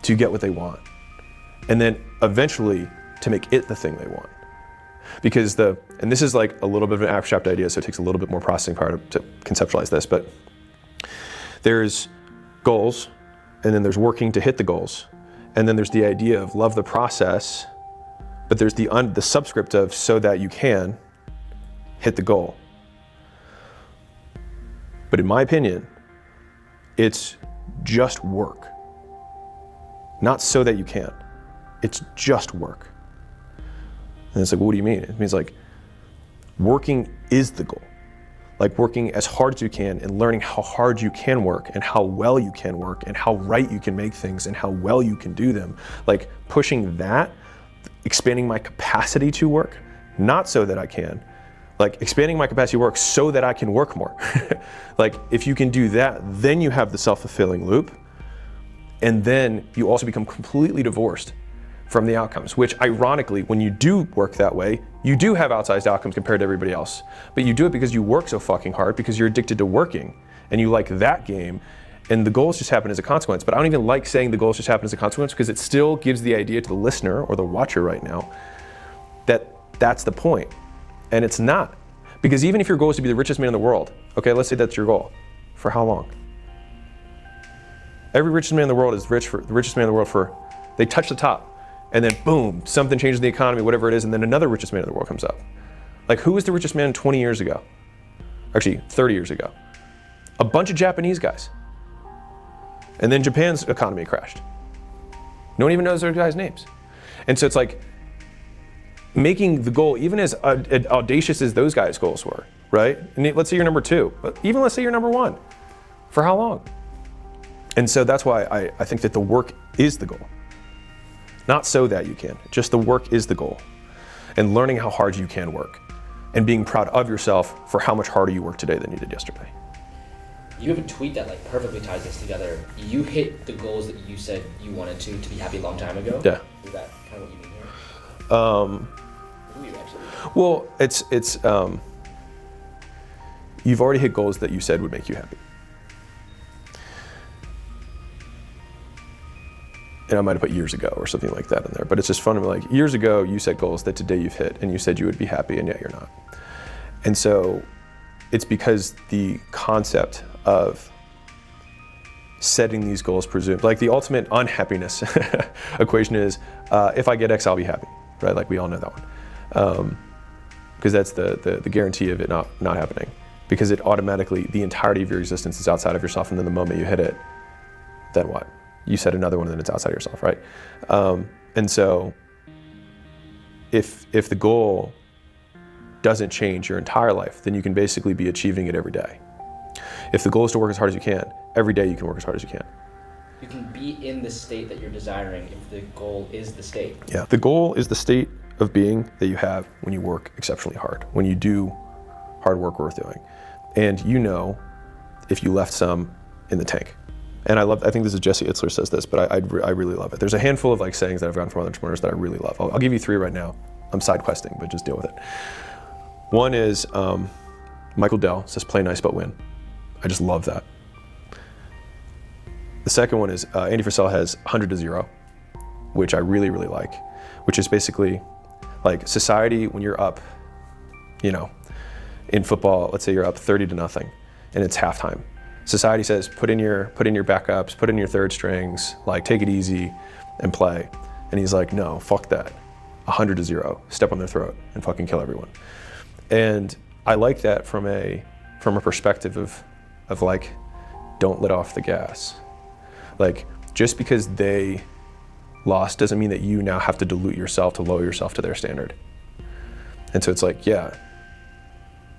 to get what they want. And then eventually to make it the thing they want. Because and this is like a little bit of an abstract idea, so it takes a little bit more processing power to conceptualize this, but there's goals, and then there's working to hit the goals. And then there's the idea of love the process, but there's the subscript of so that you can hit the goal. But in my opinion, it's just work. Not so that you can. It's just work. And it's like, well, what do you mean? It means like working is the goal. Like working as hard as you can and learning how hard you can work and how well you can work and how right you can make things and how well you can do them. Like pushing that, expanding my capacity to work, not so that I can. Like expanding my capacity to work so that I can work more. Like if you can do that, then you have the self-fulfilling loop. And then you also become completely divorced from the outcomes, which ironically, when you do work that way, you do have outsized outcomes compared to everybody else. But you do it because you work so fucking hard, because you're addicted to working and you like that game, and the goals just happen as a consequence. But I don't even like saying the goals just happen as a consequence, because it still gives the idea to the listener or the watcher right now that that's the point. And it's not. Because even if your goal is to be the richest man in the world, okay, let's say that's your goal. For how long? Every richest man in the world is the richest man in the world for, they touch the top, and then boom, something changes the economy, whatever it is, and then another richest man in the world comes up. Like, who was the richest man 20 years ago? Actually, 30 years ago. A bunch of Japanese guys. And then Japan's economy crashed. No one even knows those guys' names. And so it's like, making the goal, even as audacious as those guys' goals were, right? And let's say you're number 2, but even let's say you're number 1. For how long? And so that's why I think that the work is the goal. Not so that you can, just the work is the goal. And learning how hard you can work and being proud of yourself for how much harder you work today than you did yesterday. You have a tweet that like perfectly ties this together. You hit the goals that you said you wanted to be happy a long time ago. Yeah. Is that kind of what you mean here? Who are you actually? Well, it's you've already hit goals that you said would make you happy. And I might have put years ago or something like that in there, but it's just funny, like years ago you set goals that today you've hit and you said you would be happy and yet you're not. And so it's because the concept of setting these goals presumes, like the ultimate unhappiness equation is, if I get X, I'll be happy, right? Like we all know that one. Because that's the guarantee of it not happening. Because it automatically, the entirety of your existence is outside of yourself, and then the moment you hit it, then what? You set another one and then it's outside of yourself, right? And so if the goal doesn't change your entire life, then you can basically be achieving it every day. If the goal is to work as hard as you can, every day you can work as hard as you can. You can be in the state that you're desiring if the goal is the state. Yeah, the goal is the state of being that you have when you work exceptionally hard, when you do hard work worth doing. And you know if you left some in the tank. And I think this is Jesse Itzler says this, but I really love it. There's a handful of like sayings that I've gotten from other entrepreneurs that I really love. I'll give you 3 right now. I'm side questing, but just deal with it. One is Michael Dell says, play nice but win. I just love that. The second one is Andy Frisell has 100 to 0, which I really, really like, which is basically like society when you're up, you know, in football, let's say you're up 30 to nothing and it's halftime. Society says, put in your backups, put in your third strings, like take it easy and play. And he's like, no, fuck that. 100 to 0, step on their throat and fucking kill everyone. And I like that from a perspective of like, don't let off the gas. Like, just because they lost doesn't mean that you now have to dilute yourself to lower yourself to their standard. And so it's like, yeah,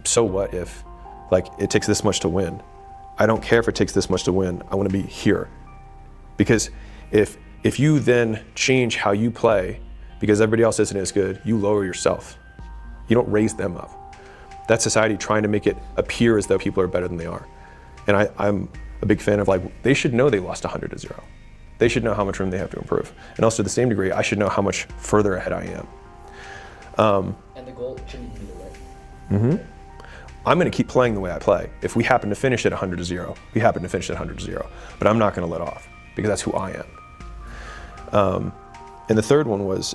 so what if like it takes this much to win? I don't care if it takes this much to win. I want to be here. Because if you then change how you play because everybody else isn't as good, you lower yourself. You don't raise them up. That's society trying to make it appear as though people are better than they are. And I'm a big fan of like, they should know they lost 100 to 0. They should know how much room they have to improve. And also to the same degree, I should know how much further ahead I am. And the goal shouldn't be the way. Mm-hmm. I'm going to keep playing the way I play. If we happen to finish at 100 to 0, we happen to finish at 100 to 0. But I'm not going to let off because that's who I am. And the third one was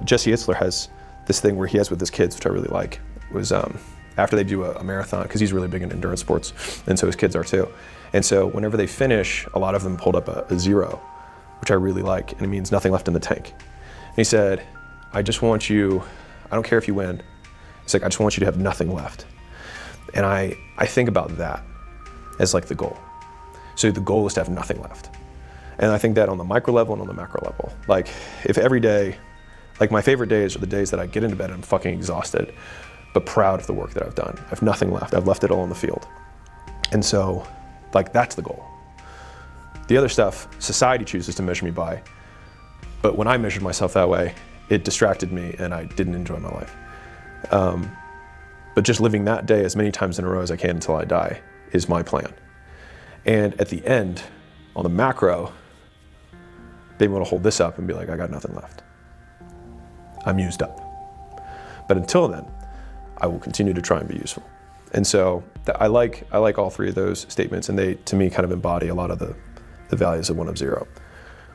Jesse Itzler has this thing where he has with his kids, which I really like, was after they do a marathon, because he's really big in endurance sports, and so his kids are too. And so whenever they finish, a lot of them pulled up a 0, which I really like, and it means nothing left in the tank. And he said, I just want you, I don't care if you win. It's like, I just want you to have nothing left. And I think about that as like the goal. So the goal is to have nothing left. And I think that on the micro level and on the macro level. Like if every day, like my favorite days are the days that I get into bed and I'm fucking exhausted, but proud of the work that I've done. I have nothing left. I've left it all on the field. And so like that's the goal. The other stuff, society chooses to measure me by. But when I measured myself that way, it distracted me and I didn't enjoy my life. But just living that day as many times in a row as I can until I die is my plan. And at the end, on the macro, being able to hold this up and be like, I got nothing left. I'm used up. But until then, I will continue to try and be useful. And so I like all 3 of those statements, and they, to me, kind of embody a lot of the values of 1 of 0,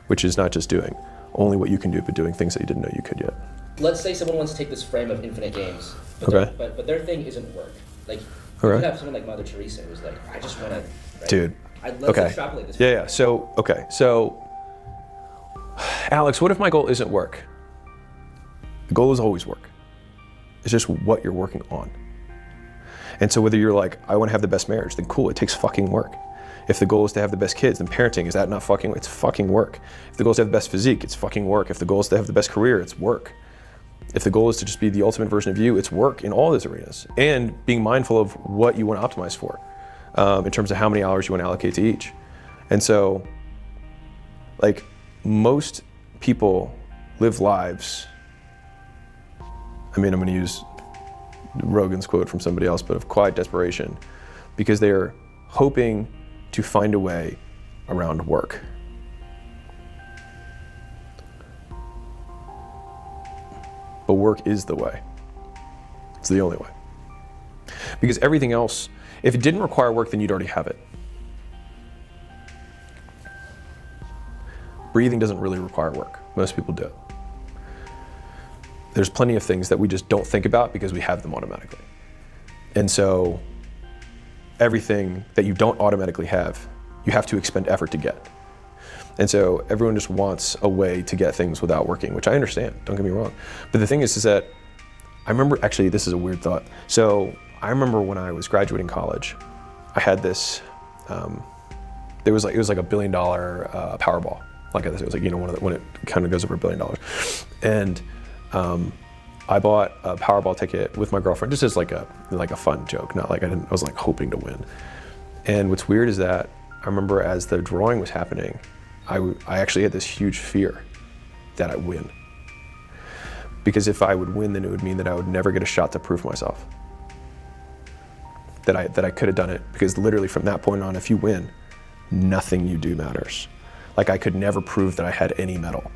which is not just doing only what you can do, but doing things that you didn't know you could yet. Let's say someone wants to take this frame of infinite games, but, Okay. but their thing isn't work. Like, Okay. you have someone like Mother Teresa who's like, I just want to, right? Dude. Let's Okay. extrapolate this. Yeah. So, Alex, what if my goal isn't work? The goal is always work. It's just what you're working on. And so whether you're like, I want to have the best marriage, then cool, it takes fucking work. If the goal is to have the best kids, then parenting, is that not fucking, it's fucking work. If the goal is to have the best physique, it's fucking work. If the goal is to have the best career, it's work. If the goal is to just be the ultimate version of you, it's work in all those arenas. And being mindful of what you want to optimize for in terms of how many hours you want to allocate to each. And so, like, most people live lives, I mean, I'm going to use Rogan's quote from somebody else, but of quiet desperation, because they're hoping to find a way around work. But work is the way. It's the only way. Because everything else, if it didn't require work, then you'd already have it. Breathing doesn't really require work. Most people do. There's plenty of things that we just don't think about because we have them automatically. And so everything that you don't automatically have, you have to expend effort to get. And so everyone just wants a way to get things without working, which I understand, don't get me wrong. But the thing is that I remember, actually, this is a weird thought. So I remember when I was graduating college, I had this, it was like a $1 billion Powerball. Like it was like, when it kind of goes over $1 billion. And I bought a Powerball ticket with my girlfriend, just as like a fun joke, not like I was like hoping to win. And what's weird is that I remember as the drawing was happening, I actually had this huge fear that I'd win. Because if I would win, then it would mean that I would never get a shot to prove myself. That I could have done it, because literally from that point on, if you win, nothing you do matters. Like I could never prove that I had any medal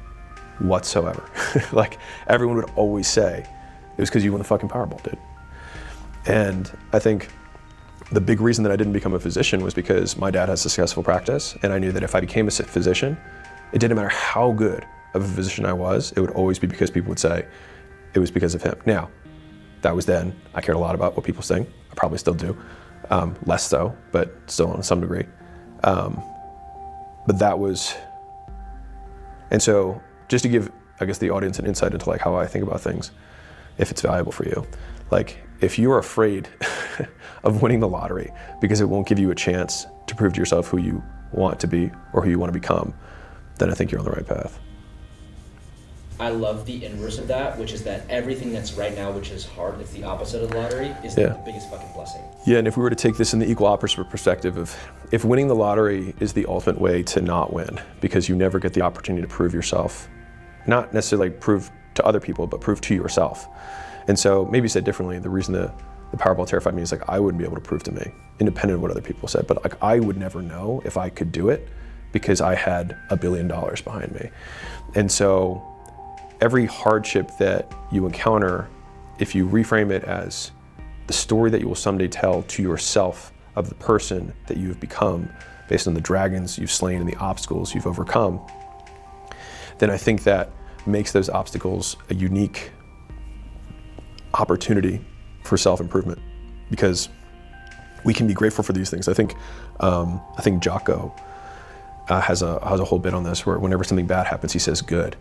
whatsoever. Like everyone would always say, it was because you won the fucking Powerball, dude. And I think the big reason that I didn't become a physician was because my dad has successful practice, and I knew that if I became a physician, it didn't matter how good of a physician I was, it would always be because people would say it was because of him. Now, that was then. I cared a lot about what people think. I probably still do. Less so, but still on some degree. But that was, and so just to give, I guess, the audience an insight into like how I think about things, if it's valuable for you, like if you're afraid of winning the lottery because it won't give you a chance to prove to yourself who you want to be or who you want to become, then I think you're on the right path. I love the inverse of that, which is that everything that's right now, which is hard, it's the opposite of the lottery, is Yeah. the biggest fucking blessing. Yeah, and if we were to take this in the equal opposite perspective of if winning the lottery is the ultimate way to not win because you never get the opportunity to prove yourself, not necessarily prove to other people, but prove to yourself. And so maybe said differently, the reason the Powerball terrified me is like I wouldn't be able to prove to me, independent of what other people said, but like I would never know if I could do it because I had $1 billion behind me. And so every hardship that you encounter, if you reframe it as the story that you will someday tell to yourself of the person that you have become based on the dragons you've slain and the obstacles you've overcome, then I think that makes those obstacles a unique opportunity for self-improvement, because we can be grateful for these things. I think Jocko has a whole bit on this where whenever something bad happens, he says good.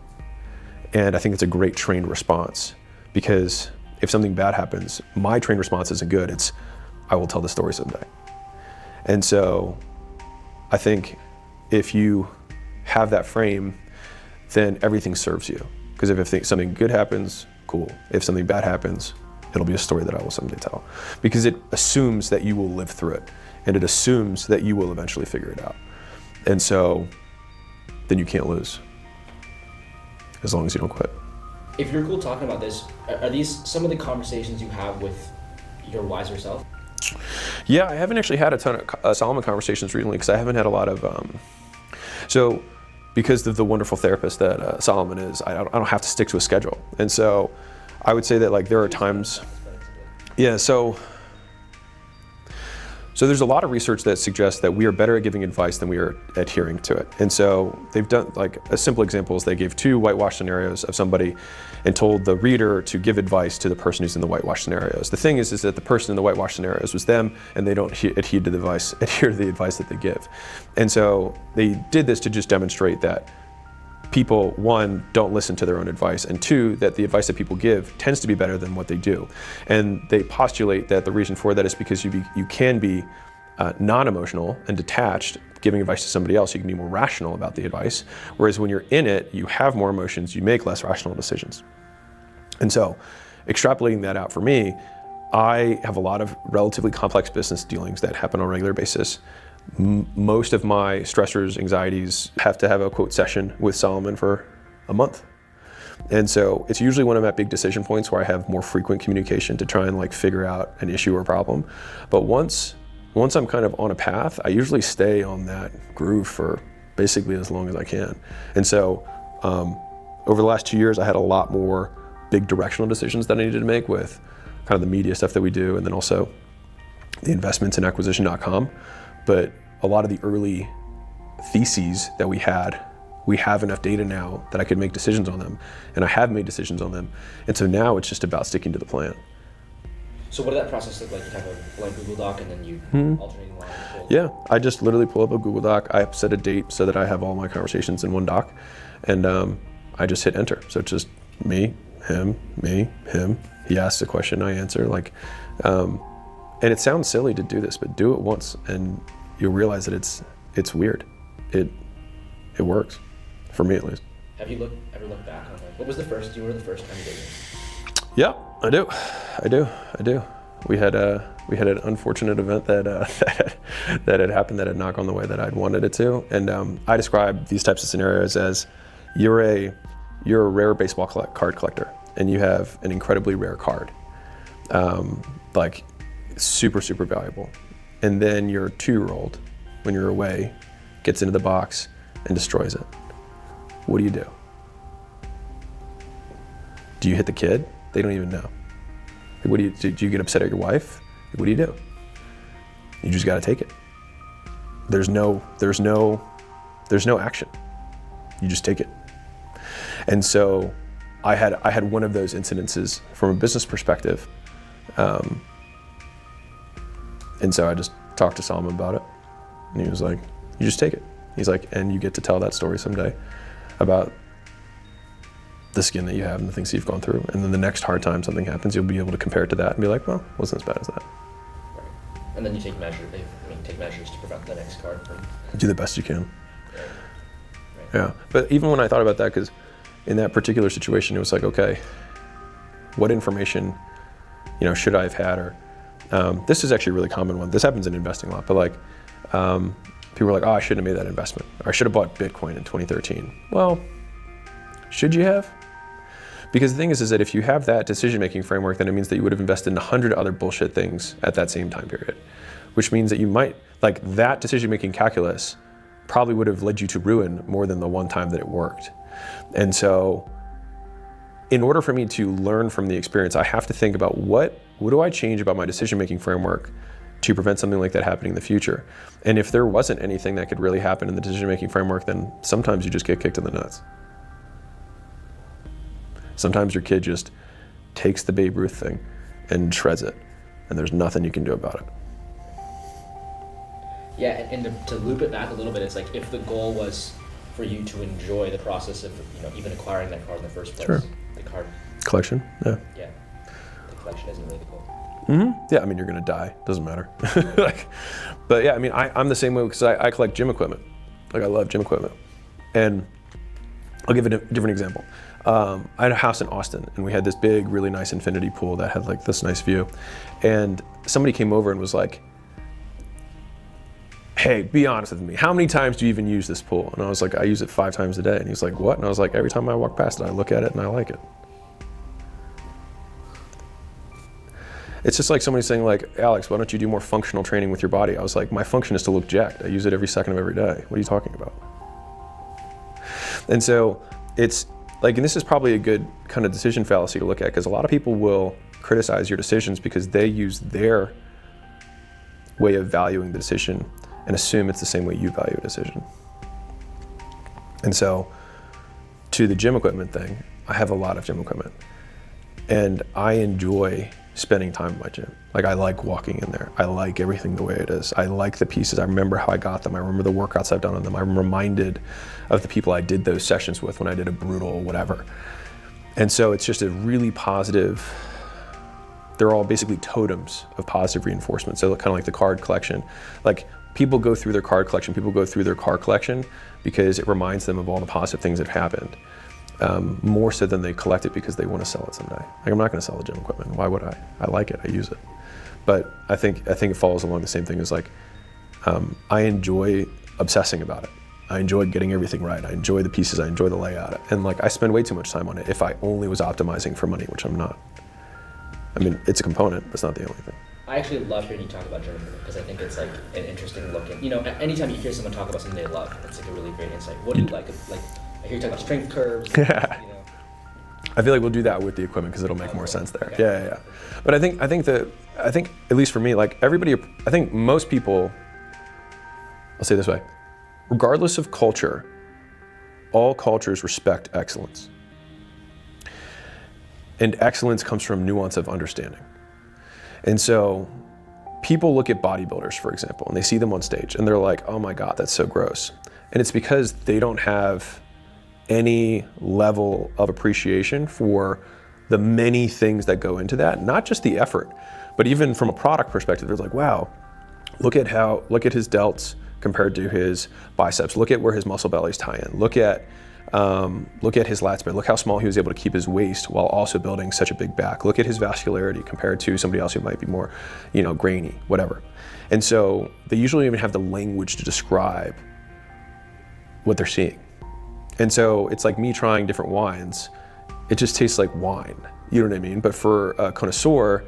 And I think it's a great trained response, because if something bad happens, my trained response isn't good, it's I will tell the story someday. And so I think if you have that frame, then everything serves you. Because if something good happens, cool. If something bad happens, it'll be a story that I will someday tell. Because it assumes that you will live through it, and it assumes that you will eventually figure it out. And so then you can't lose, as long as you don't quit. If you're cool talking about this, are these some of the conversations you have with your wiser self? Yeah, I haven't actually had a ton of Solomon conversations recently because I haven't had a lot of, so because of the wonderful therapist that Solomon is, I don't have to stick to a schedule. And so I would say that like there are times, yeah, so there's a lot of research that suggests that we are better at giving advice than we are adhering to it. And so they've done, like a simple example is they gave 2 whitewash scenarios of somebody and told the reader to give advice to the person who's in the whitewash scenarios. The thing is that the person in the whitewash scenarios was them, and they don't adhere to the advice that they give. And so they did this to just demonstrate that people, 1, don't listen to their own advice, and 2, that the advice that people give tends to be better than what they do. And they postulate that the reason for that is because you can be non-emotional and detached, giving advice to somebody else. You can be more rational about the advice, whereas when you're in it, you have more emotions, you make less rational decisions. And so, extrapolating that out for me, I have a lot of relatively complex business dealings that happen on a regular basis. Most of my stressors, anxieties have to have a quote session with Solomon for a month. And so it's usually when I'm at big decision points where I have more frequent communication to try and like figure out an issue or problem. But once once I'm kind of on a path, I usually stay on that groove for basically as long as I can. And so over the last 2 years, I had a lot more big directional decisions that I needed to make with kind of the media stuff that we do, and then also the investments in acquisition.com. But a lot of the early theses that we have enough data now that I could make decisions on them, and I have made decisions on them. And so now it's just about sticking to the plan. So what did that process look like? You have a blank Google Doc and then you alternating lines? Yeah, I just literally pull up a Google Doc. I set a date so that I have all my conversations in one doc, and I just hit enter. So it's just me, him. He asks a question, I answer. And it sounds silly to do this, but do it once, and you'll realize that it's weird. It works, for me at least. Have you ever looked back on what was the first time you did it? Yeah, I do. We had an unfortunate event that had happened that had not gone the way that I'd wanted it to, and I describe these types of scenarios as you're a rare baseball card collector, and you have an incredibly rare card, like super valuable, and then your 2-year-old, when you're away, gets into the box and destroys it. What do? Do you hit the kid? They don't even know. Do you get upset at your wife? What do? You just got to take it. There's no action. You just take it. And so I had one of those incidences from a business perspective. And so I just talked to Salman about it, and he was like, you just take it. He's like, and you get to tell that story someday about the skin that you have and the things that you've gone through. And then the next hard time something happens, you'll be able to compare it to that and be like, well, it wasn't as bad as that. Right. And then you take measures to prevent the next card from... Do the best you can. Right. Yeah, but even when I thought about that, because in that particular situation, it was like, okay, what information, should I have had? Or this is actually a really common one. This happens in investing a lot, but like, people are like, oh, I shouldn't have made that investment. Or I should have bought Bitcoin in 2013. Well, should you have? Because the thing is that if you have that decision-making framework, then it means that you would have invested in 100 other bullshit things at that same time period, which means that you might, like that decision-making calculus probably would have led you to ruin more than the one time that it worked. And so in order for me to learn from the experience, I have to think about what do I change about my decision-making framework to prevent something like that happening in the future. And if there wasn't anything that could really happen in the decision-making framework, then sometimes you just get kicked in the nuts. Sometimes your kid just takes the Babe Ruth thing and shreds it, and there's nothing you can do about it. Yeah, and to loop it back a little bit, it's like if the goal was for you to enjoy the process of even acquiring that card in the first place. Sure. The card collection, yeah. Yeah, the collection isn't really the goal. Mm-hmm. Yeah, I mean, you're gonna die, doesn't matter. But yeah, I mean, I'm the same way because I collect gym equipment. Like I love gym equipment. And I'll give a different example. I had a house in Austin, and we had this big, really nice infinity pool that had like this nice view. And somebody came over and was like, hey, be honest with me. How many times do you even use this pool? And I was like, I use it 5 times a day. And he's like, what? And I was like, every time I walk past it, I look at it and I like it. It's just like somebody saying like, Alex, why don't you do more functional training with your body? I was like, my function is to look jacked. I use it every second of every day. What are you talking about? And so it's like, and this is probably a good kind of decision fallacy to look at, because a lot of people will criticize your decisions because they use their way of valuing the decision and assume it's the same way you value a decision. And so to the gym equipment thing, I have a lot of gym equipment, and I enjoy spending time in my gym. Like I like walking in there. I like everything the way it is. I like the pieces. I remember how I got them. I remember the workouts I've done on them. I'm reminded of the people I did those sessions with when I did a brutal whatever. And so it's just a really positive, they're all basically totems of positive reinforcement. So kind of like the card collection. Like people go through their card collection, people go through their car collection because it reminds them of all the positive things that have happened. More so than they collect it because they want to sell it someday. Like I'm not going to sell the gym equipment. Why would I? I like it. I use it. But I think it follows along the same thing as like, I enjoy obsessing about it. I enjoy getting everything right. I enjoy the pieces. I enjoy the layout. And like I spend way too much time on it if I only was optimizing for money, which I'm not. I mean, it's a component, but it's not the only thing. I actually love hearing you talk about journaling because I think it's like an interesting look in, anytime you hear someone talk about something they love, it's like a really great insight. What do you like? Like, I hear you talk about strength curves. I feel like we'll do that with the equipment because it'll make more sense there. Okay. Yeah. But I think at least for me, like everybody, I think most people, I'll say it this way, regardless of culture, all cultures respect excellence. And excellence comes from nuance of understanding. And so people look at bodybuilders, for example, and they see them on stage and they're like, oh my God, that's so gross. And it's because they don't have any level of appreciation for the many things that go into that, not just the effort, but even from a product perspective, they're like, wow, look at his delts compared to his biceps. Look at where his muscle bellies tie in. Look at his lats spread. Look how small he was able to keep his waist while also building such a big back. Look at his vascularity compared to somebody else who might be more, grainy, whatever. And so they usually even have the language to describe what they're seeing. And so it's like me trying different wines. It just tastes like wine, you know what I mean? But for a connoisseur,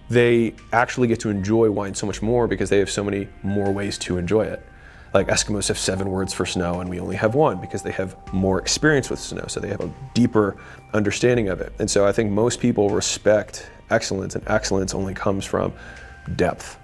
they actually get to enjoy wine so much more because they have so many more ways to enjoy it. Like Eskimos have 7 words for snow and we only have 1 because they have more experience with snow, so they have a deeper understanding of it. And so I think most people respect excellence, and excellence only comes from depth.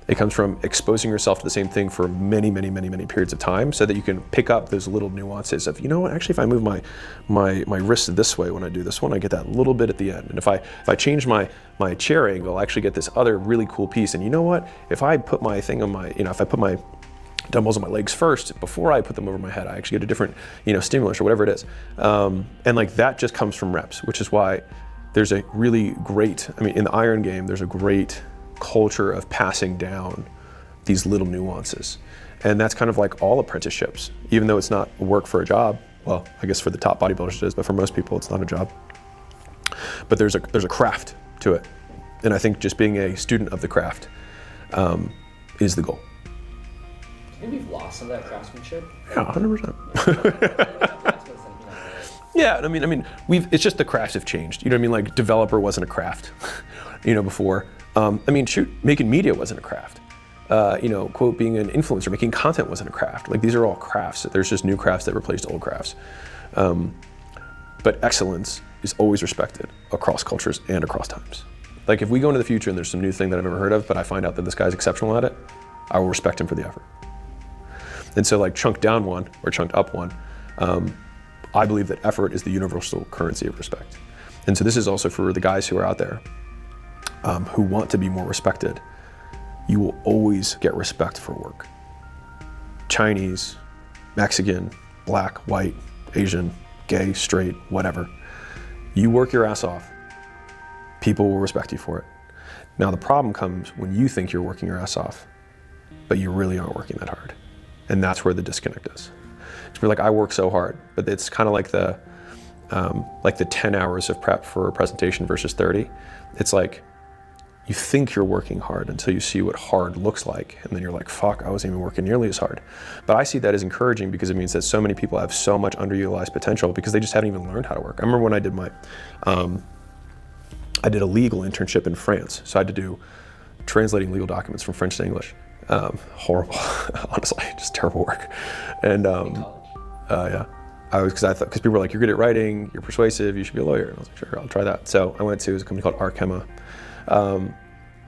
It comes from exposing yourself to the same thing for many, many, many, many periods of time so that you can pick up those little nuances of, actually if I move my wrist this way when I do this one, I get that little bit at the end. And if I change my chair angle, I actually get this other really cool piece. And you know what? If I put my thing on if I put my dumbbells on my legs first before I put them over my head, I actually get a different, stimulus or whatever it is. And like that just comes from reps, which is why there's a really great, in the iron game, there's a great culture of passing down these little nuances. And that's kind of like all apprenticeships, even though it's not work for a job. Well, I guess for the top bodybuilders it is, but for most people it's not a job. But there's a craft to it. And I think just being a student of the craft is the goal. I think we've lost some of that craftsmanship. Yeah, 100%. Yeah, it's just the crafts have changed. You know what I mean? Like developer wasn't a craft, before. Making media wasn't a craft. Quote, being an influencer, making content wasn't a craft. Like these are all crafts. There's just new crafts that replaced old crafts. But excellence is always respected across cultures and across times. Like if we go into the future and there's some new thing that I've never heard of, but I find out that this guy's exceptional at it, I will respect him for the effort. And so like chunked down one or chunked up one, I believe that effort is the universal currency of respect. And so this is also for the guys who are out there who want to be more respected. You will always get respect for work. Chinese, Mexican, black, white, Asian, gay, straight, whatever. You work your ass off, people will respect you for it. Now the problem comes when you think you're working your ass off, but you really aren't working that hard. And that's where the disconnect is. It's like I work so hard, but it's kind of like the 10 hours of prep for a presentation versus 30. It's like you think you're working hard until you see what hard looks like, and then you're like, fuck, I wasn't even working nearly as hard. But I see that as encouraging because it means that so many people have so much underutilized potential because they just haven't even learned how to work. I remember when I did I did a legal internship in France, so I had to do translating legal documents from French to English. Horrible, honestly, just terrible work. And yeah, because people were like, you're good at writing, you're persuasive, you should be a lawyer. And I was like, sure, I'll try that. So I went to a company called Arkema,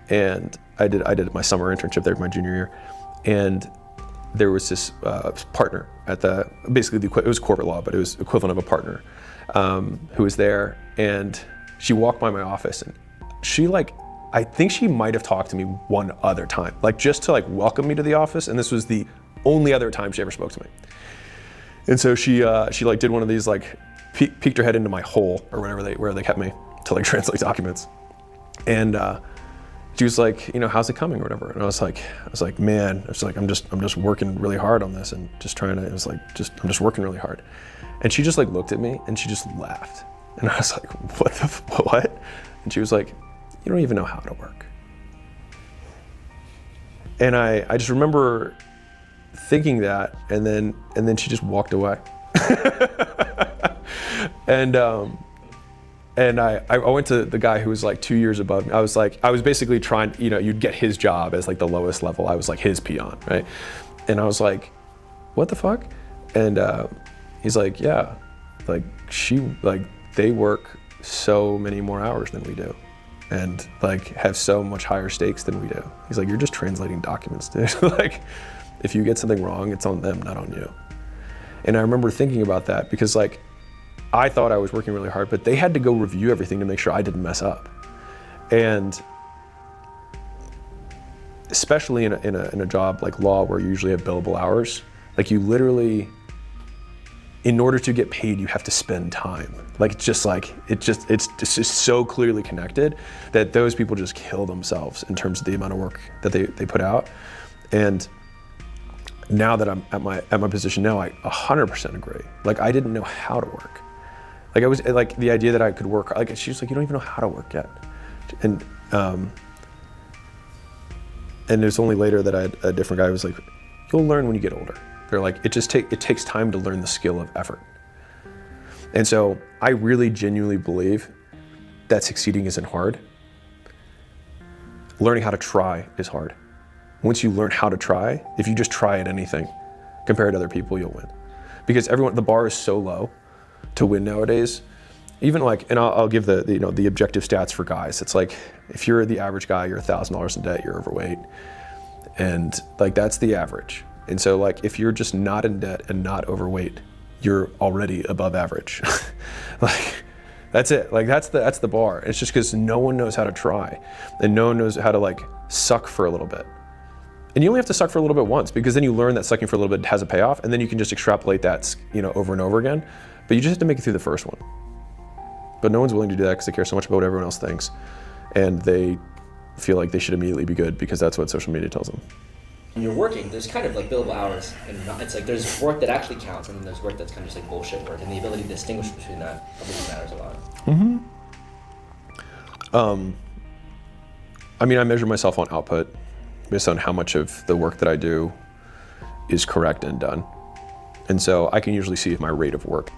and I did my summer internship there my junior year, and there was this partner at it was corporate law, but it was equivalent of a partner who was there, and she walked by my office, and she I think she might have talked to me one other time, just to welcome me to the office, and this was the only other time she ever spoke to me. And so she did one of these peeked her head into my hole or where they kept me to translate documents, and she was like, how's it coming or whatever, and I was like, man, I'm just working really hard on this and just trying to. It was I'm just working really hard, and she just looked at me and she just laughed, and I was like, what? And she was like, you don't even know how to work. And I just remember thinking that, and then she just walked away. And And I went to the guy who was like 2 years above me. I was basically trying, you'd get his job as like the lowest level. I was like his peon, right? And I was like, what the fuck? And he's like, yeah, like they work so many more hours than we do, and like have so much higher stakes than we do. He's like, you're just translating documents, dude. Like, if you get something wrong, it's on them, not on you. And I remember thinking about that because like, I thought I was working really hard, but they had to go review everything to make sure I didn't mess up. And especially in a job like law where you usually have billable hours, like you literally, in order to get paid, you have to spend time. Like it's just so clearly connected that those people just kill themselves in terms of the amount of work that they put out. And now that I'm at my position now, I 100% agree. Like I didn't know how to work. Like I was like the idea that I could work, like she was like, you don't even know how to work yet. And it was only later that I had a different guy who was like, you'll learn when you get older. They're like, it takes time to learn the skill of effort. And so I really genuinely believe that succeeding isn't hard. Learning how to try is hard. Once you learn how to try, if you just try at anything compared to other people, you'll win. Because the bar is so low to win nowadays. Even like, and I'll give the objective stats for guys. It's like, if you're the average guy, you're $1,000 in debt, you're overweight. And like, that's the average. And so like, if you're just not in debt and not overweight, you're already above average. Like, that's it. Like, that's the bar. It's just because no one knows how to try, and no one knows how to like suck for a little bit. And you only have to suck for a little bit once, because then you learn that sucking for a little bit has a payoff, and then you can just extrapolate that, over and over again. But you just have to make it through the first one. But no one's willing to do that because they care so much about what everyone else thinks, and they feel like they should immediately be good because that's what social media tells them. When you're working, there's kind of like billable hours, and it's like there's work that actually counts, and then there's work that's kind of just like bullshit work, and the ability to distinguish between that really matters a lot. Mm-hmm. I mean, I measure myself on output based on how much of the work that I do is correct and done. And so I can usually see if my rate of work